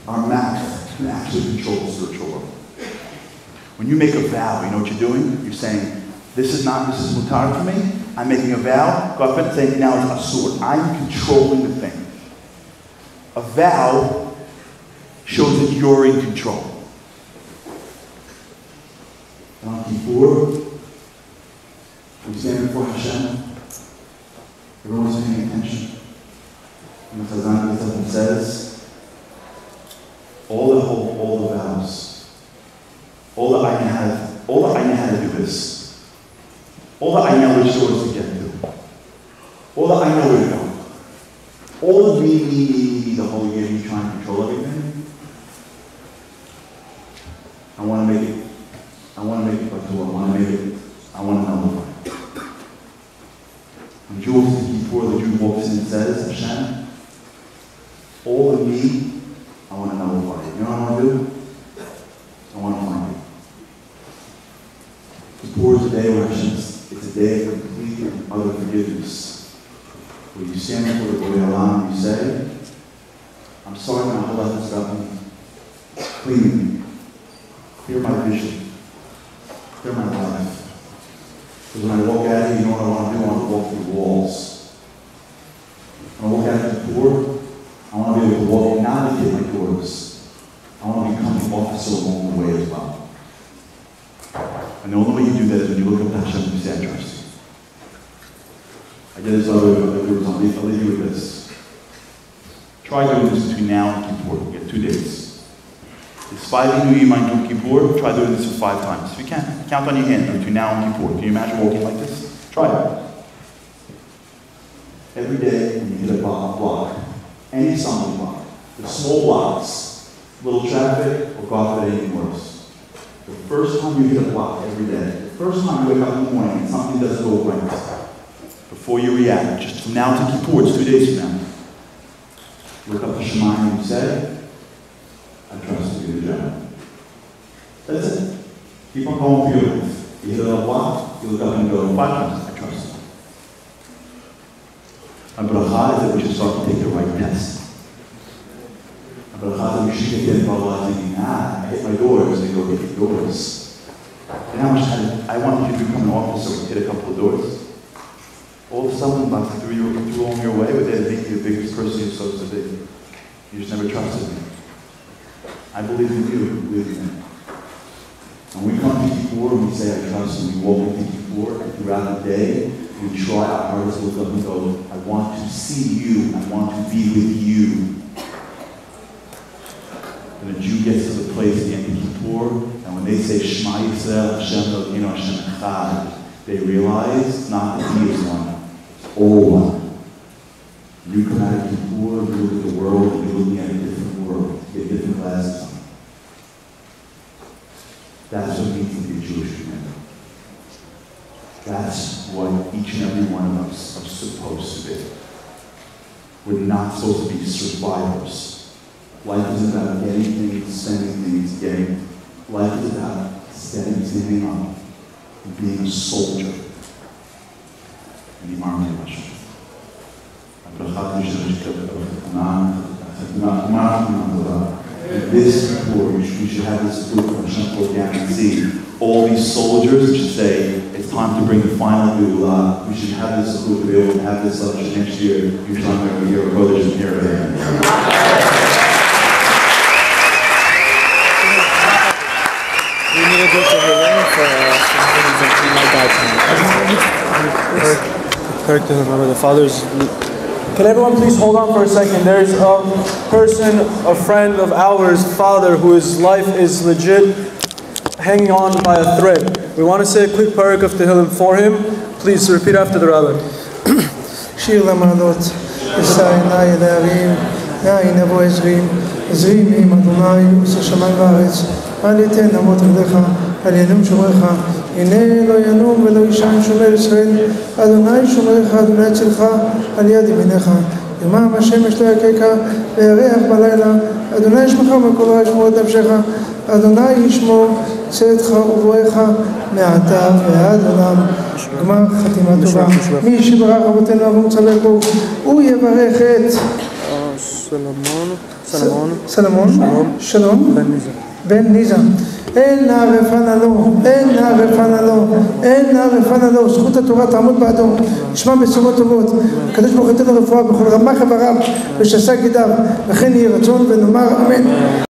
Our mouth can actually control the spiritual world. When you make a vow, you know what you're doing? You're saying, this is mutar for me. I'm making a vow. Go up and say, now it's asur. I'm controlling the thing. A vow shows that you're in control. On Kippur, we stand before Hashem. Everyone's paying attention. And the Chazan gets up and says, all the vows, all that I know how to do this, all that I know which doors to get to, all that I know where to go, all of me, the whole year, me trying to control everything. I want to make it batul. I want to nullify it. When Jew walks in Kippur, the Jew walks in and says, Hashem, all of me, I want to nullify it. You know what I want to do? I want to find it. Kippur is a day where it's a day of complete and utter forgiveness. Where you stand before the Borei Olam and you say, I'm sorry my whole life has got me. Clean me. Clear my vision. Clear my life. Because when I walk out here, you know what I want to do? I want to walk through walls. When I walk out of the door, I want to be able to walk and navigate my doors. I want to become an officer along the way as well. And the only way you do that is when you look up to Hashem and you say, I trust you. I did this I'll leave you with this. Try doing this between now and Kippur. You get 2 days. Despite the New Yom Kippur, try doing this for 5 times. If you can, count on your hand between now and Kippur. Can you imagine walking like this? Try it. Every day when you hit a block, any stumbling block, the small blocks, little traffic, or God forbid anything worse. The first time you hit a block every day, the first time you wake up in the morning and something doesn't go right, before you react, just from now to Kippur, it's 2 days from now. Look up to Shemayim and you say, I trust you, the job. That's it. Keep on going for your life. You hit a block, you look up and go, 5 times, I trust you. My bracha is that we should start to take the right test. My bracha is that we should get involved in thinking, I hit my doors, and go hit your doors. And how much I wanted you to become an officer, hit a couple of doors. All of a sudden, about threw on your way, but they didn't think you're the biggest person you're supposed to be. You just never trusted me. I believe in you, believe in me. When we come to Kippur and we say, I trust you, we walk into Kippur, and throughout the day, we try our hardest to look up and go, I want to see you, I want to be with you. And a Jew gets to the place at the end of Kippur, and when they say, Shema Yisrael, Hashem Elokeinu, Hashem Echad, they realize not that He is one, it's all one. You come out of Kippur, you look at the world, and you're looking at a different world. You get different glasses on. That's what it means to be a Jewish commander. That's what each and every one of us are supposed to be. We're not supposed to be survivors. Life isn't about getting things, spending things, getting. Life is about standing up and being a soldier in the army of Hashem. I've got a And this Kippur, we should have this support from Hashem down and see all these soldiers should say, it's time to bring the final Geulah. We should have this support to be able to have this next year. You're talking about a year of Kodesh and here again. We need to go to Harary for my the father's. Can everyone please hold on for a second? There's a person, a friend of ours, father, whose life is legit hanging on by a thread. We want to say a quick parak of Tehillim for him. Please repeat after the rabbi. שיר למעלות, אשא עיני אל ההרים, מאין יבוא עזרי, עזרי מעם אדוני, עושה שמיים וארץ, אל יתן אמות רגליך, אל ינום שומריך, הנה לא ינום ולא יישן שומר ישראל, אדוני שומריך, אדוני צלך, על יד ימיניך, יומם השמש לא יככה, וירח בלילה, אדוני ישמרך ומכל רע ישמור את נפשך, אדוני ישמור צאתך ובואך מעתה ועד עולם. גמר חתימה טובה. מי שברך רבותינו אברהם יצחק יעקב, הוא יברך את שלום בן ניזה. אין נערפנה לו, אין נערפנה לו, אין נערפנה לו. זכות התורה תעמוד בעדו, נשמע בשורות טובות. הקדוש ברוך הוא ייתן לו רפואה בכל רמ"ח איבריו ושס"ה גידיו, וכן יהי רצון ונאמר אמן.